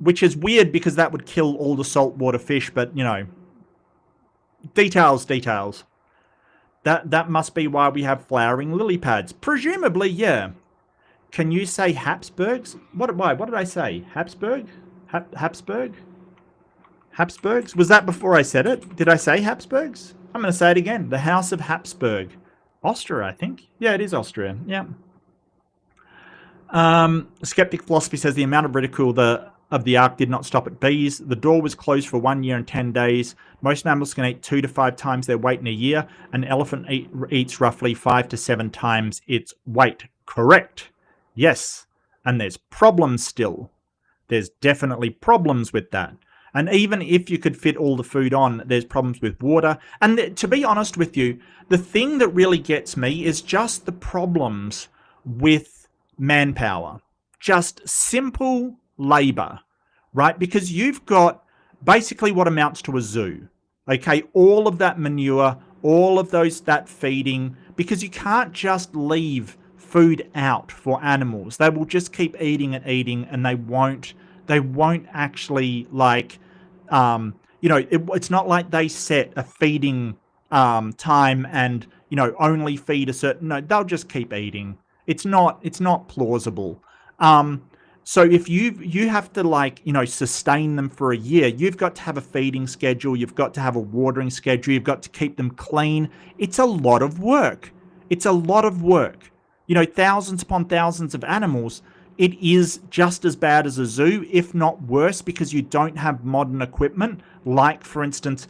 Speaker 1: Which is weird because that would kill all the saltwater fish, but, Details. That must be why we have flowering lily pads. Presumably, yeah. Can you say Habsburgs? Why? What did I say? Habsburg? Habsburg? Habsburgs? Was that before I said it? Did I say Habsburgs? I'm going to say it again. The House of Habsburg. Austria, I think. Yeah, it is Austria. Yeah. Skeptic Philosophy says the amount of ridicule of the ark did not stop at bees. The door was closed for 1 year and 10 days. Most mammals can eat 2 to 5 times their weight in a year. An elephant eats roughly 5 to 7 times its weight. Correct. Yes. And there's problems still. There's definitely problems with that. And even if you could fit all the food on, there's problems with water. And to be honest with you, the thing that really gets me is just the problems with manpower. Just simple labor, right? Because you've got basically what amounts to a zoo. Okay, all of that manure, all of that feeding, because you can't just leave food out for animals. They will just keep eating and eating, and they won't actually, like, it's not like they set a feeding time and, only feed a certain, no, they'll just keep eating. It's not plausible. So if you have to, sustain them for a year, you've got to have a feeding schedule, you've got to have a watering schedule, you've got to keep them clean. It's a lot of work. Thousands upon thousands of animals. It is just as bad as a zoo, if not worse, because you don't have modern equipment, like, for instance,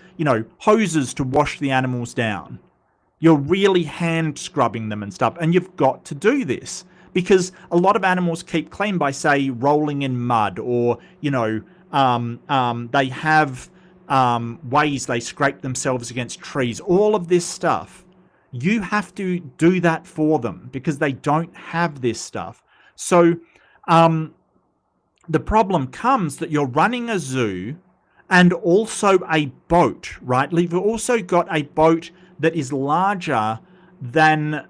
Speaker 1: hoses to wash the animals down. You're really hand scrubbing them and stuff, and you've got to do this because a lot of animals keep clean by, say, rolling in mud, or they have ways they scrape themselves against trees. All of this stuff, you have to do that for them because they don't have this stuff. So the problem comes that you're running a zoo and also a boat, right? You've also got a boat that is larger than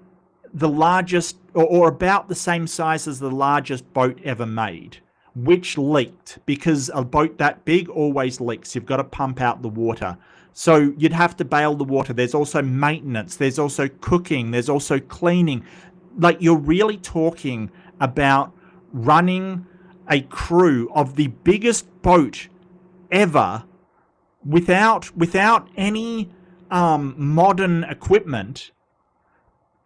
Speaker 1: the largest, or about the same size as the largest boat ever made, which leaked, because a boat that big always leaks. You've got to pump out the water. So you'd have to bail the water. There's also maintenance. There's also cooking. There's also cleaning. Like, you're really talking about running a crew of the biggest boat ever without any modern equipment,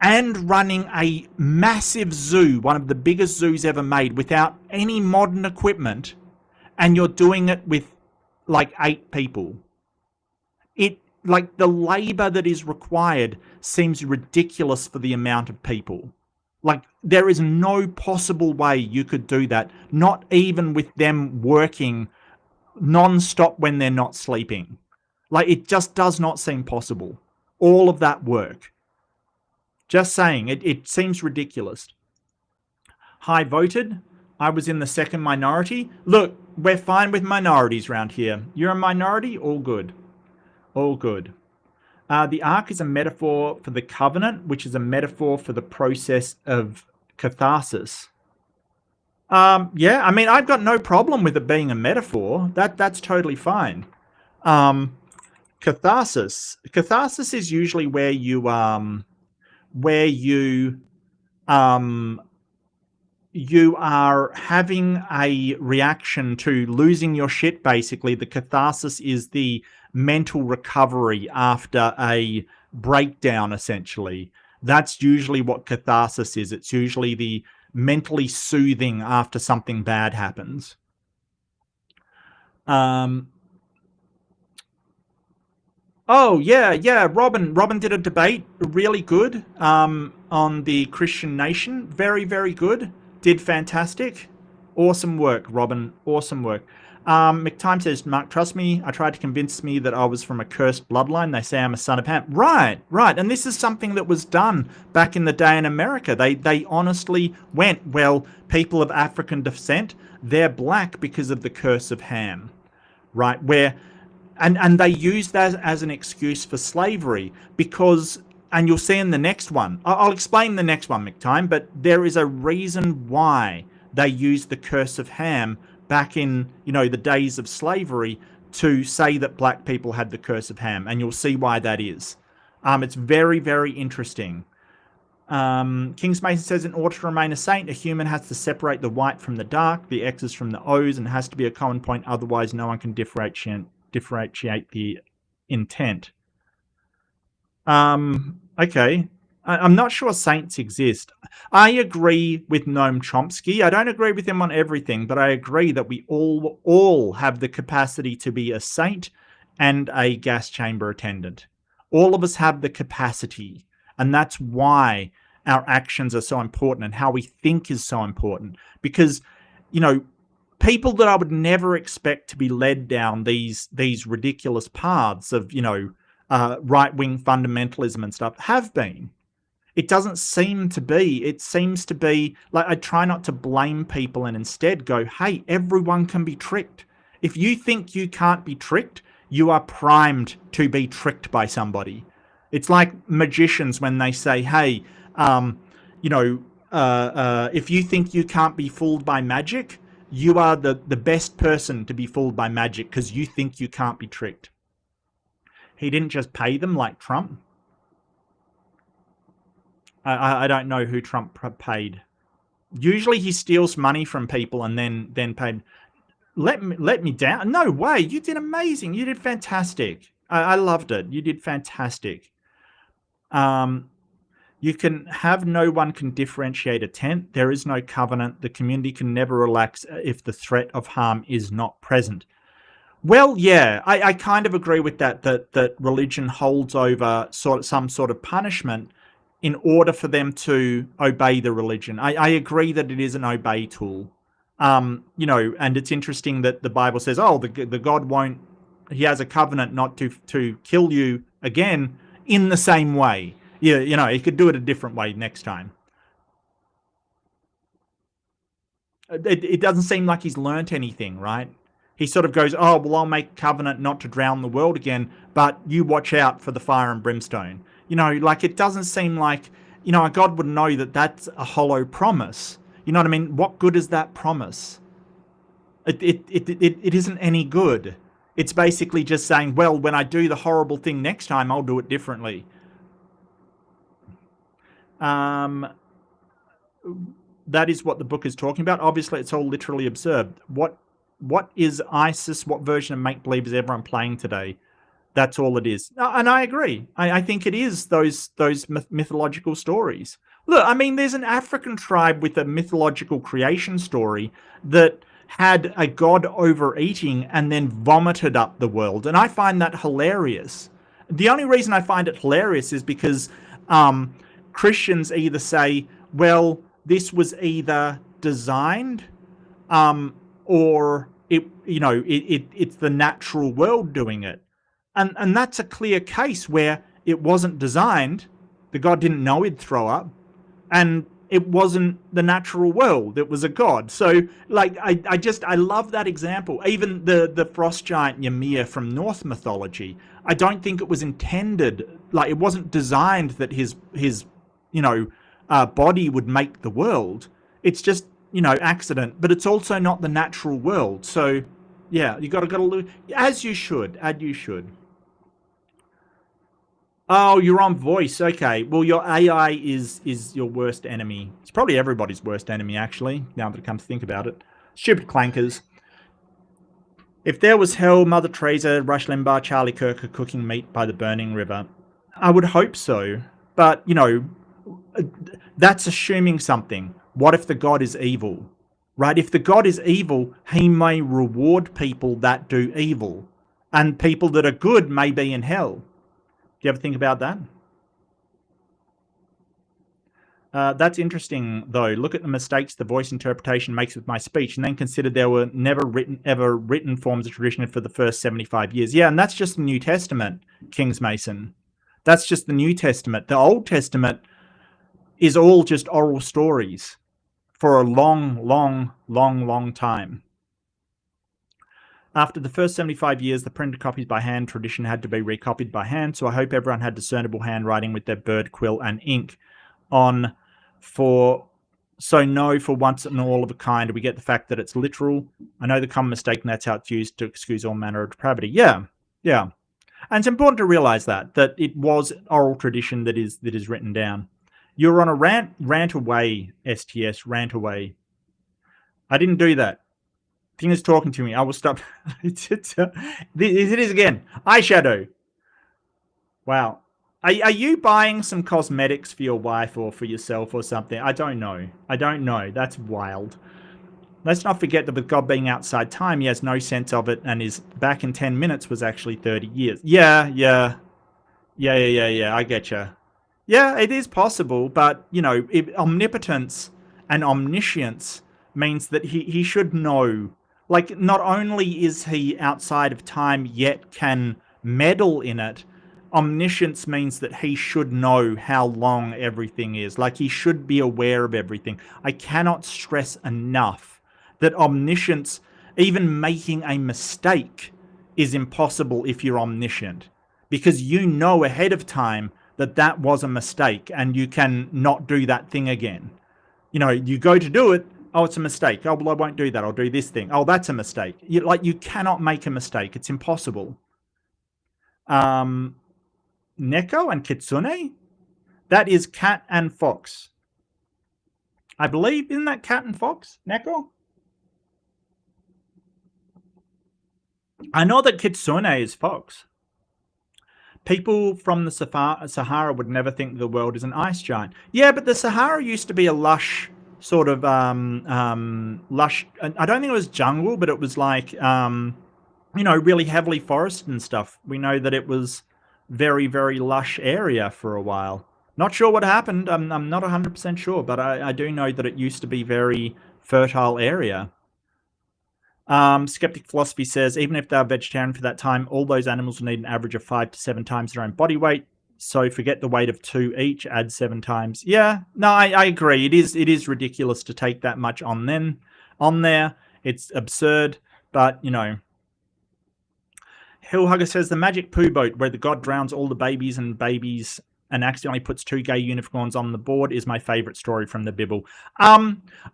Speaker 1: and running a massive zoo, one of the biggest zoos ever made, without any modern equipment, and you're doing it with like 8 people. The labor that is required seems ridiculous for the amount of people. Like, there is no possible way you could do that, not even with them working non-stop when they're not sleeping. Like, it just does not seem possible. All of that work. Just saying, it seems ridiculous. High voted. I was in the second minority. Look, we're fine with minorities around here. You're a minority? All good. All good. The ark is a metaphor for the covenant, which is a metaphor for the process of catharsis. Yeah, I mean, I've got no problem with it being a metaphor. That's totally fine. Catharsis. Catharsis is usually where you are having a reaction to losing your shit, basically. The catharsis is the mental recovery after a breakdown, essentially. That's usually what catharsis is. It's usually the mentally soothing after something bad happens. Oh, yeah. Robin did a debate, really good, on the Christian nation. Very, very good. Did fantastic. Awesome work, Robin. Awesome work. McTime says, Mark, trust me, I tried to convince me that I was from a cursed bloodline. They say I'm a son of Ham. Right. And this is something that was done back in the day in America. They honestly went, well, people of African descent, they're black because of the curse of Ham. Right? And they used that as an excuse for slavery because, and you'll see in the next one, I'll explain the next one, McTime, but there is a reason why they used the curse of Ham back in, the days of slavery to say that black people had the curse of Ham, and you'll see why that is. It's very, very interesting. Kings Mason says, in order to remain a saint, a human has to separate the white from the dark, the X's from the O's, and has to be a common point. Otherwise, no one can differentiate the intent. Okay. I'm not sure saints exist. I agree with Noam Chomsky. I don't agree with him on everything, but I agree that we all have the capacity to be a saint and a gas chamber attendant. All of us have the capacity, and that's why our actions are so important and how we think is so important. Because, you know, people that I would never expect to be led down these ridiculous paths of, you know, right-wing fundamentalism and stuff have been. It doesn't seem to be. It seems to be like I try not to blame people and instead go, hey, everyone can be tricked. If you think you can't be tricked, you are primed to be tricked by somebody. It's like magicians when they say, hey, you know, if you think you can't be fooled by magic, you are the best person to be fooled by magic because you think you can't be tricked. He didn't just pay them like Trump. I don't know who Trump paid. Usually he steals money from people and then paid. Let me down. No way. You did amazing. You did fantastic. I loved it. You did fantastic. You can have no one can differentiate a tent. There is no covenant. The community can never relax if the threat of harm is not present. Well, yeah, I kind of agree with that religion holds over some sort of punishment in order for them to obey the religion. I agree that it is an obey tool. You know, and it's interesting that the Bible says, oh, the God won't, he has a covenant not to kill you again in the same way. Yeah, you know, he could do it a different way next time. It doesn't seem like he's learnt anything, right? He sort of goes, oh, well, I'll make covenant not to drown the world again, but you watch out for the fire and brimstone. You know, like it doesn't seem like, you know, God would know that that's a hollow promise. You know what I mean? What good is that promise? It isn't any good. It's basically just saying, well, when I do the horrible thing next time, I'll do it differently. That is what the book is talking about. Obviously, it's all literally absurd. What is ISIS? What version of make-believe is everyone playing today? That's all it is. And I agree. I think it is those mythological stories. Look, I mean, there's an African tribe with a mythological creation story that had a god overeating and then vomited up the world. And I find that hilarious. The only reason I find it hilarious is because Christians either say, well, this was either designed or it's the natural world doing it. And that's a clear case where it wasn't designed, the god didn't know he'd throw up, and it wasn't the natural world, it was a god. So, like, I love that example. Even the frost giant Ymir from Norse mythology, I don't think it was intended, like, it wasn't designed that his body would make the world. It's just, accident, but it's also not the natural world. So, yeah, you gotta look, as you should. Oh, you're on voice. Okay. Well, your AI is your worst enemy. It's probably everybody's worst enemy, actually, now that it comes to think about it. Stupid clankers. If there was hell, Mother Teresa, Rush Limbaugh, Charlie Kirk are cooking meat by the burning river. I would hope so. But, that's assuming something. What if the God is evil? Right? If the God is evil, he may reward people that do evil. And people that are good may be in hell. Do you ever think about that? That's interesting, though. Look at the mistakes the voice interpretation makes with my speech, and then consider there were never written forms of tradition for the first 75 years. Yeah, and that's just the New Testament, Kings Mason. That's just the New Testament. The Old Testament is all just oral stories for a long time. After the first 75 years, the printed copies by hand tradition had to be recopied by hand, so I hope everyone had discernible handwriting with their bird quill and ink on for So no, for once and all of a kind, we get the fact that it's literal. I know the common mistake, and that's how it's used to excuse all manner of depravity. Yeah, yeah. And it's important to realize that it was oral tradition that is written down. You're on a rant away, STS, rant away. I didn't do that. Thing is talking to me. I will stop. It is again. Eyeshadow. Wow. Are you buying some cosmetics for your wife or for yourself or something? I don't know. I don't know. That's wild. Let's not forget that with God being outside time, he has no sense of it, and his back in 10 minutes was actually 30 years. Yeah. I get you. Yeah, it is possible, but, you know, omnipotence and omniscience means that he should know. Like, not only is he outside of time, yet can meddle in it, omniscience means that he should know how long everything is. Like, he should be aware of everything. I cannot stress enough that omniscience, even making a mistake, is impossible if you're omniscient. Because you know ahead of time that was a mistake and you can not do that thing again. You know, you go to do it, oh, it's a mistake. Oh, well, I won't do that. I'll do this thing. Oh, that's a mistake. You cannot make a mistake. It's impossible. Neko and Kitsune? That is cat and fox. I believe, isn't that cat and fox, Neko? I know that Kitsune is fox. People from the Sahara would never think the world is an ice giant. Yeah, but the Sahara used to be a lush sort of lush. I don't think it was jungle, but it was like you know, really heavily forested and stuff. We know that it was very, very lush area for a while. Not sure what happened. I'm not 100% sure, but I do know that it used to be very fertile area. Skeptic Philosophy says, even if they're vegetarian for that time, all those animals will need an average of 5 to 7 times their own body weight. So forget the weight of 2 each, add 7 times. Yeah, no, I agree. It is ridiculous to take that much on there. It's absurd, but, you know. Hillhugger says, the magic poo boat where the god drowns all the babies and accidentally puts 2 gay unicorns on the board is my favorite story from the Bible.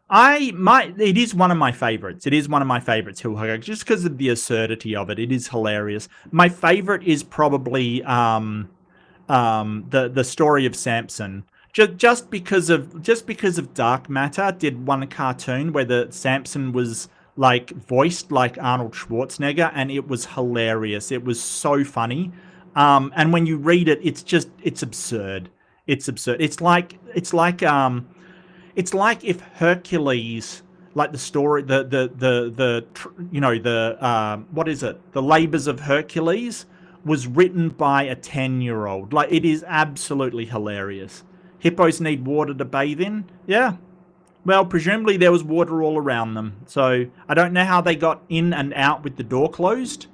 Speaker 1: It is one of my favorites. It is one of my favorites, Hillhugger, just because of the absurdity of it. It is hilarious. My favorite is probably the story of Samson. Just because of Dark Matter did one cartoon where the Samson was like voiced like Arnold Schwarzenegger, and it was hilarious. It was so funny. And when you read it, it's absurd. It's absurd. It's like if Hercules, like the story, what is it? The Labors of Hercules was written by a 10-year-old. Like, it is absolutely hilarious. Hippos need water to bathe in. Yeah. Well, presumably there was water all around them. So I don't know how they got in and out with the door closed.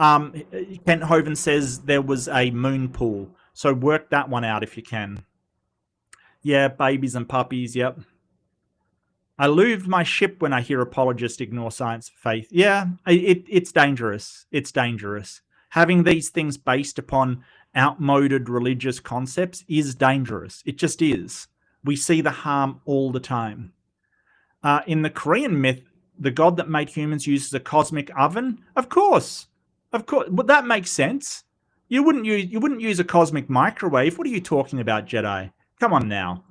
Speaker 1: Kent Hoven says there was a moon pool. So work that one out if you can. Yeah, babies and puppies, yep. I lose my ship when I hear apologists ignore science for faith. Yeah, it's dangerous. It's dangerous. Having these things based upon outmoded religious concepts is dangerous. It just is. We see the harm all the time. In the Korean myth, the god that made humans uses a cosmic oven. Of course. Well, that makes sense. You wouldn't use a cosmic microwave. What are you talking about, Jedi? Come on now.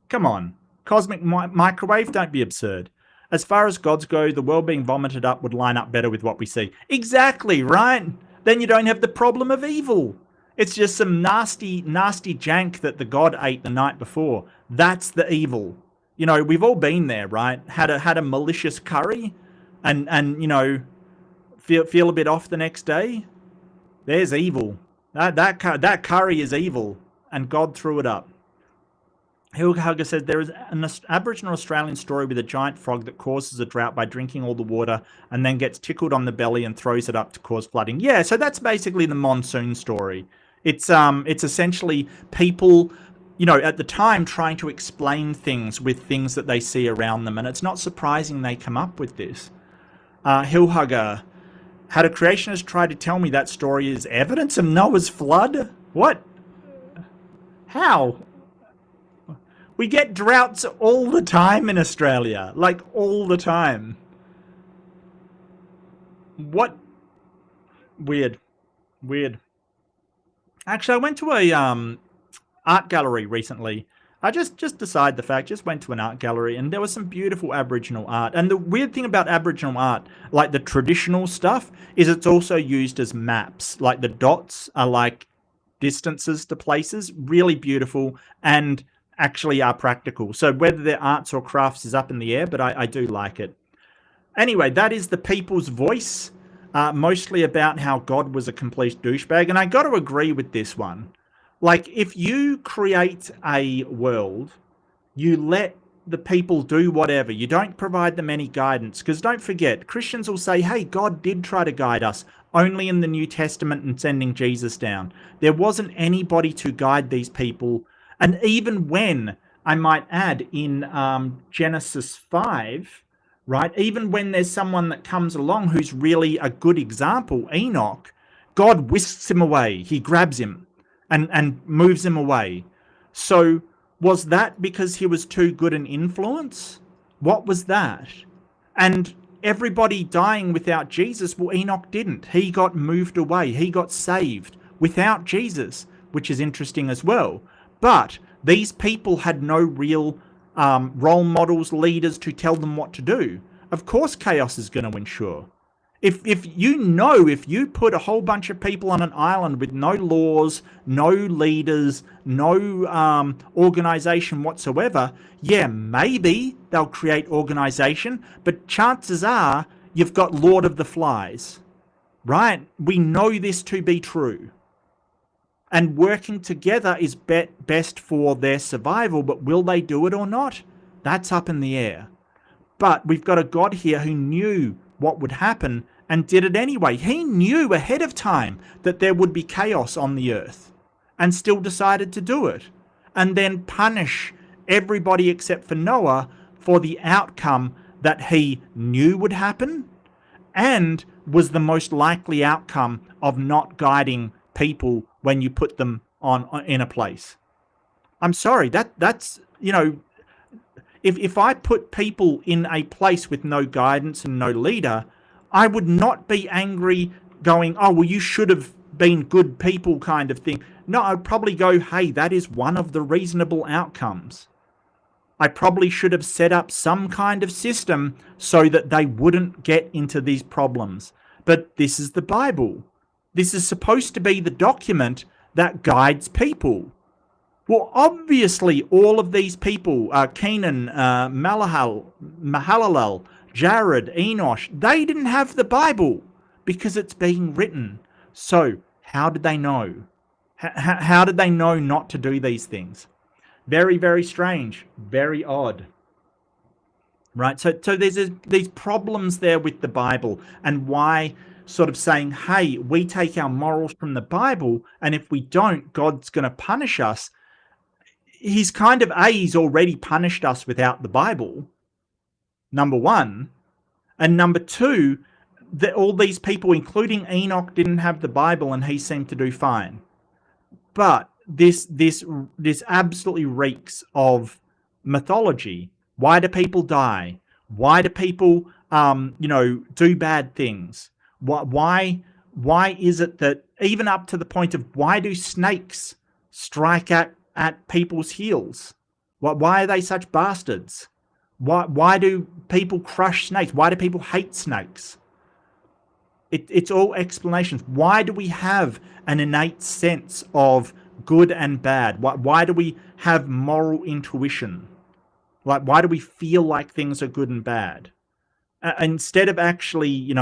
Speaker 1: Come on. Cosmic microwave? Don't be absurd. As far as gods go, the world being vomited up would line up better with what we see. Exactly, right? Then you don't have the problem of evil. It's just some nasty, nasty jank that the god ate the night before. That's the evil. You know, we've all been there, right? Had a malicious curry and you know, feel a bit off the next day. There's evil. That curry is evil, and God threw it up. Hillhugger says there is an Aboriginal Australian story with a giant frog that causes a drought by drinking all the water and then gets tickled on the belly and throws it up to cause flooding. Yeah, so that's basically the monsoon story. It's essentially people, you know, at the time trying to explain things with things that they see around them, and it's not surprising they come up with this. Hillhugger, had a creationist try to tell me that story is evidence of Noah's flood? What? How? We get droughts all the time in Australia, like all the time. What? Weird, weird. Actually, I went to a art gallery recently. I just decide the fact, just went to an art gallery, and there was some beautiful Aboriginal art. And the weird thing about Aboriginal art, like the traditional stuff, is it's also used as maps. Like the dots are like distances to places, really beautiful, and actually are practical. So whether they're arts or crafts is up in the air, but I do like it. Anyway, that is the people's voice, mostly about how God was a complete douchebag. And I got to agree with this one. Like, if you create a world, you let the people do whatever. You don't provide them any guidance. Because don't forget, Christians will say, hey, God did try to guide us, only in the New Testament and sending Jesus down. There wasn't anybody to guide these people. And even when, I might add, in Genesis 5, right, even when there's someone that comes along who's really a good example, Enoch, God whisks him away. He grabs him and moves him away. So was that because he was too good an influence? What was that? And everybody dying without Jesus, well, Enoch didn't. He got moved away. He got saved without Jesus, which is interesting as well. But these people had no real role models, leaders to tell them what to do. Of course chaos is going to ensure. If you put a whole bunch of people on an island with no laws, no leaders, no organization whatsoever, yeah, maybe they'll create organization, but chances are you've got Lord of the Flies, right? We know this to be true. And working together is best for their survival, but will they do it or not? That's up in the air. But we've got a God here who knew what would happen and did it anyway. He knew ahead of time that there would be chaos on the earth and still decided to do it, and then punish everybody except for Noah for the outcome that he knew would happen and was the most likely outcome of not guiding people when you put them in a place. I'm sorry, that's, you know, if I put people in a place with no guidance and no leader, I would not be angry going, oh, well, you should have been good people kind of thing. No, I'd probably go, hey, that is one of the reasonable outcomes. I probably should have set up some kind of system so that they wouldn't get into these problems. But this is the Bible. This is supposed to be the document that guides people. Well, obviously, all of these people, Kenan, Mahalalel, Jared, Enosh, they didn't have the Bible because it's being written. So how did they know? How did they know not to do these things? Very, very strange, very odd. Right? So there's these problems there with the Bible, and why sort of saying, hey, we take our morals from the Bible, and if we don't, God's going to punish us. He's kind of, he's already punished us without the Bible, number one. And number two, that all these people, including Enoch, didn't have the Bible, and he seemed to do fine. But this absolutely reeks of mythology. Why do people die? Why do people, do bad things? Why is it that, even up to the point of, why do snakes strike at people's heels? Why are they such bastards? Why do people crush snakes? Why do people hate snakes? It's all explanations. Why do we have an innate sense of good and bad? Why do we have moral intuition? Like, why do we feel like things are good and bad? Instead of actually,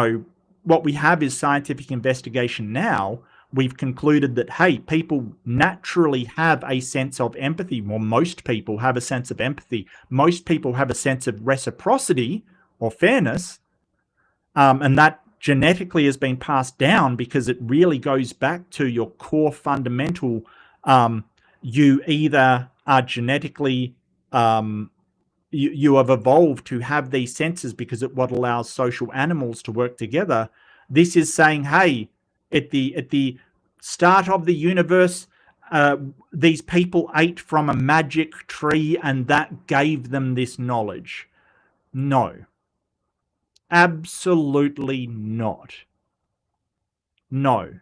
Speaker 1: what we have is scientific investigation now. We've concluded that, hey, people naturally have a sense of empathy. Well, most people have a sense of empathy. Most people have a sense of reciprocity or fairness. And that genetically has been passed down because it really goes back to your core fundamental. You either are genetically, you have evolved to have these senses because it's what allows social animals to work together. This is saying, hey, at the start of the universe, these people ate from a magic tree and that gave them this knowledge. No. Absolutely not. No.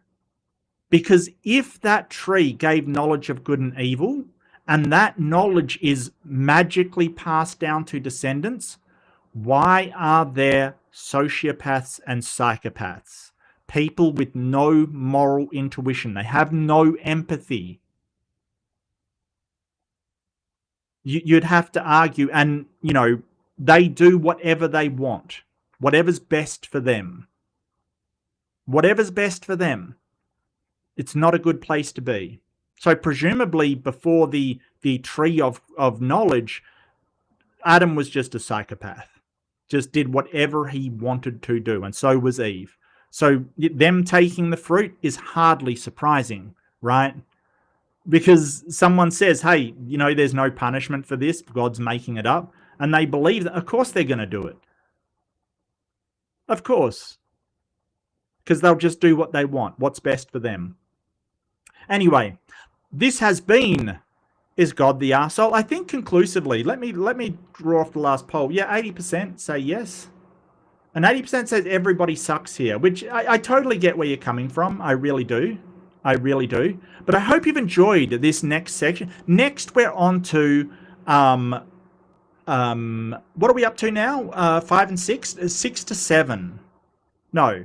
Speaker 1: Because if that tree gave knowledge of good and evil, and that knowledge is magically passed down to descendants, why are there sociopaths and psychopaths? People with no moral intuition. They have no empathy. You'd have to argue, and, you know, they do whatever they want. Whatever's best for them. Whatever's best for them. It's not a good place to be. So presumably before the tree of knowledge, Adam was just a psychopath. Just did whatever he wanted to do, and so was Eve. So them taking the fruit is hardly surprising, right? Because someone says, hey, you know, there's no punishment for this. God's making it up. And they believe that, of course they're going to do it. Of course. Because they'll just do what they want, what's best for them. Anyway, this has been Is God the Arsehole? I think conclusively, let me draw off the last poll. Yeah, 80% say yes. And 80% says everybody sucks here, which I totally get where you're coming from. I really do. I really do. But I hope you've enjoyed this next section. Next, we're on to, what are we up to now? 5 and 6? 6 to 7. No.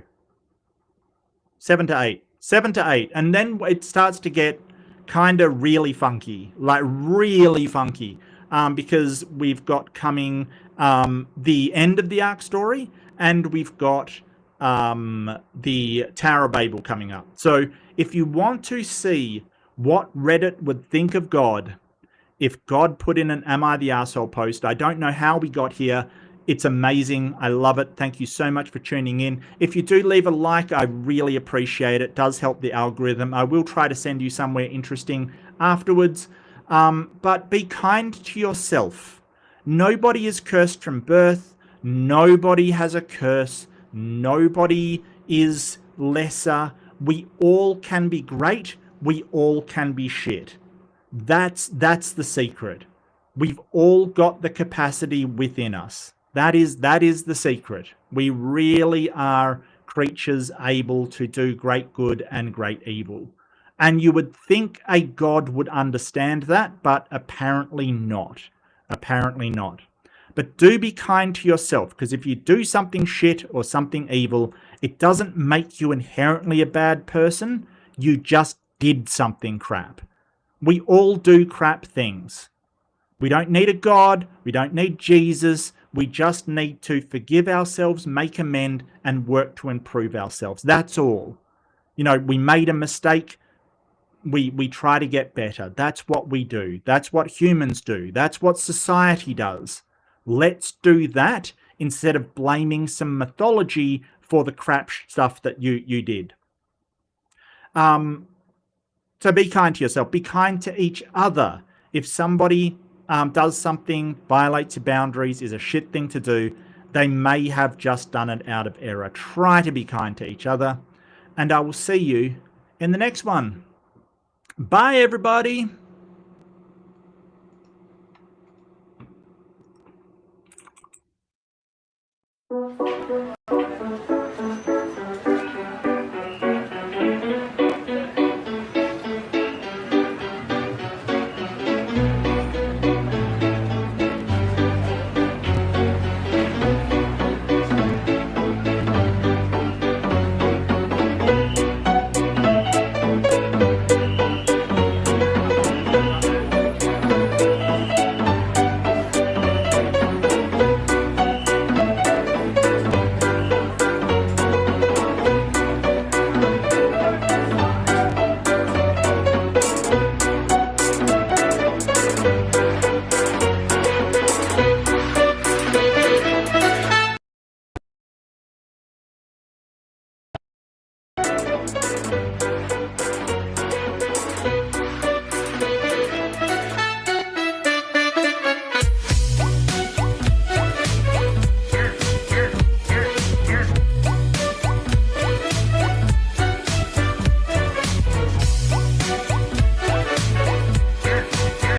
Speaker 1: 7 to 8. 7 to 8. And then it starts to get kind of really funky. Like really funky. Because we've got coming the end of the Ark story. And we've got the Tower of Babel coming up. So if you want to see what Reddit would think of God if God put in an Am I the Arsehole post, I don't know how we got here. It's amazing. I love it. Thank you so much for tuning in. If you do leave a like, I really appreciate it. It does help the algorithm. I will try to send you somewhere interesting afterwards. But be kind to yourself. Nobody is cursed from birth. Nobody has a curse. Nobody is lesser. We all can be great. We all can be shit. That's the secret. We've all got the capacity within us. That is the secret. We really are creatures able to do great good and great evil. And you would think a God would understand that, but apparently not. Apparently not. But do be kind to yourself, because if you do something shit or something evil, it doesn't make you inherently a bad person. You just did something crap. We all do crap things. We don't need a God. We don't need Jesus. We just need to forgive ourselves, make amend, and work to improve ourselves. That's all. You know, we made a mistake. We try to get better. That's what we do. That's what humans do. That's what society does. Let's do that instead of blaming some mythology for the crap stuff that you did. So be kind to yourself. Be kind to each other. If somebody does something, violates your boundaries, is a shit thing to do, they may have just done it out of error. Try to be kind to each other. And I will see you in the next one. Bye, everybody.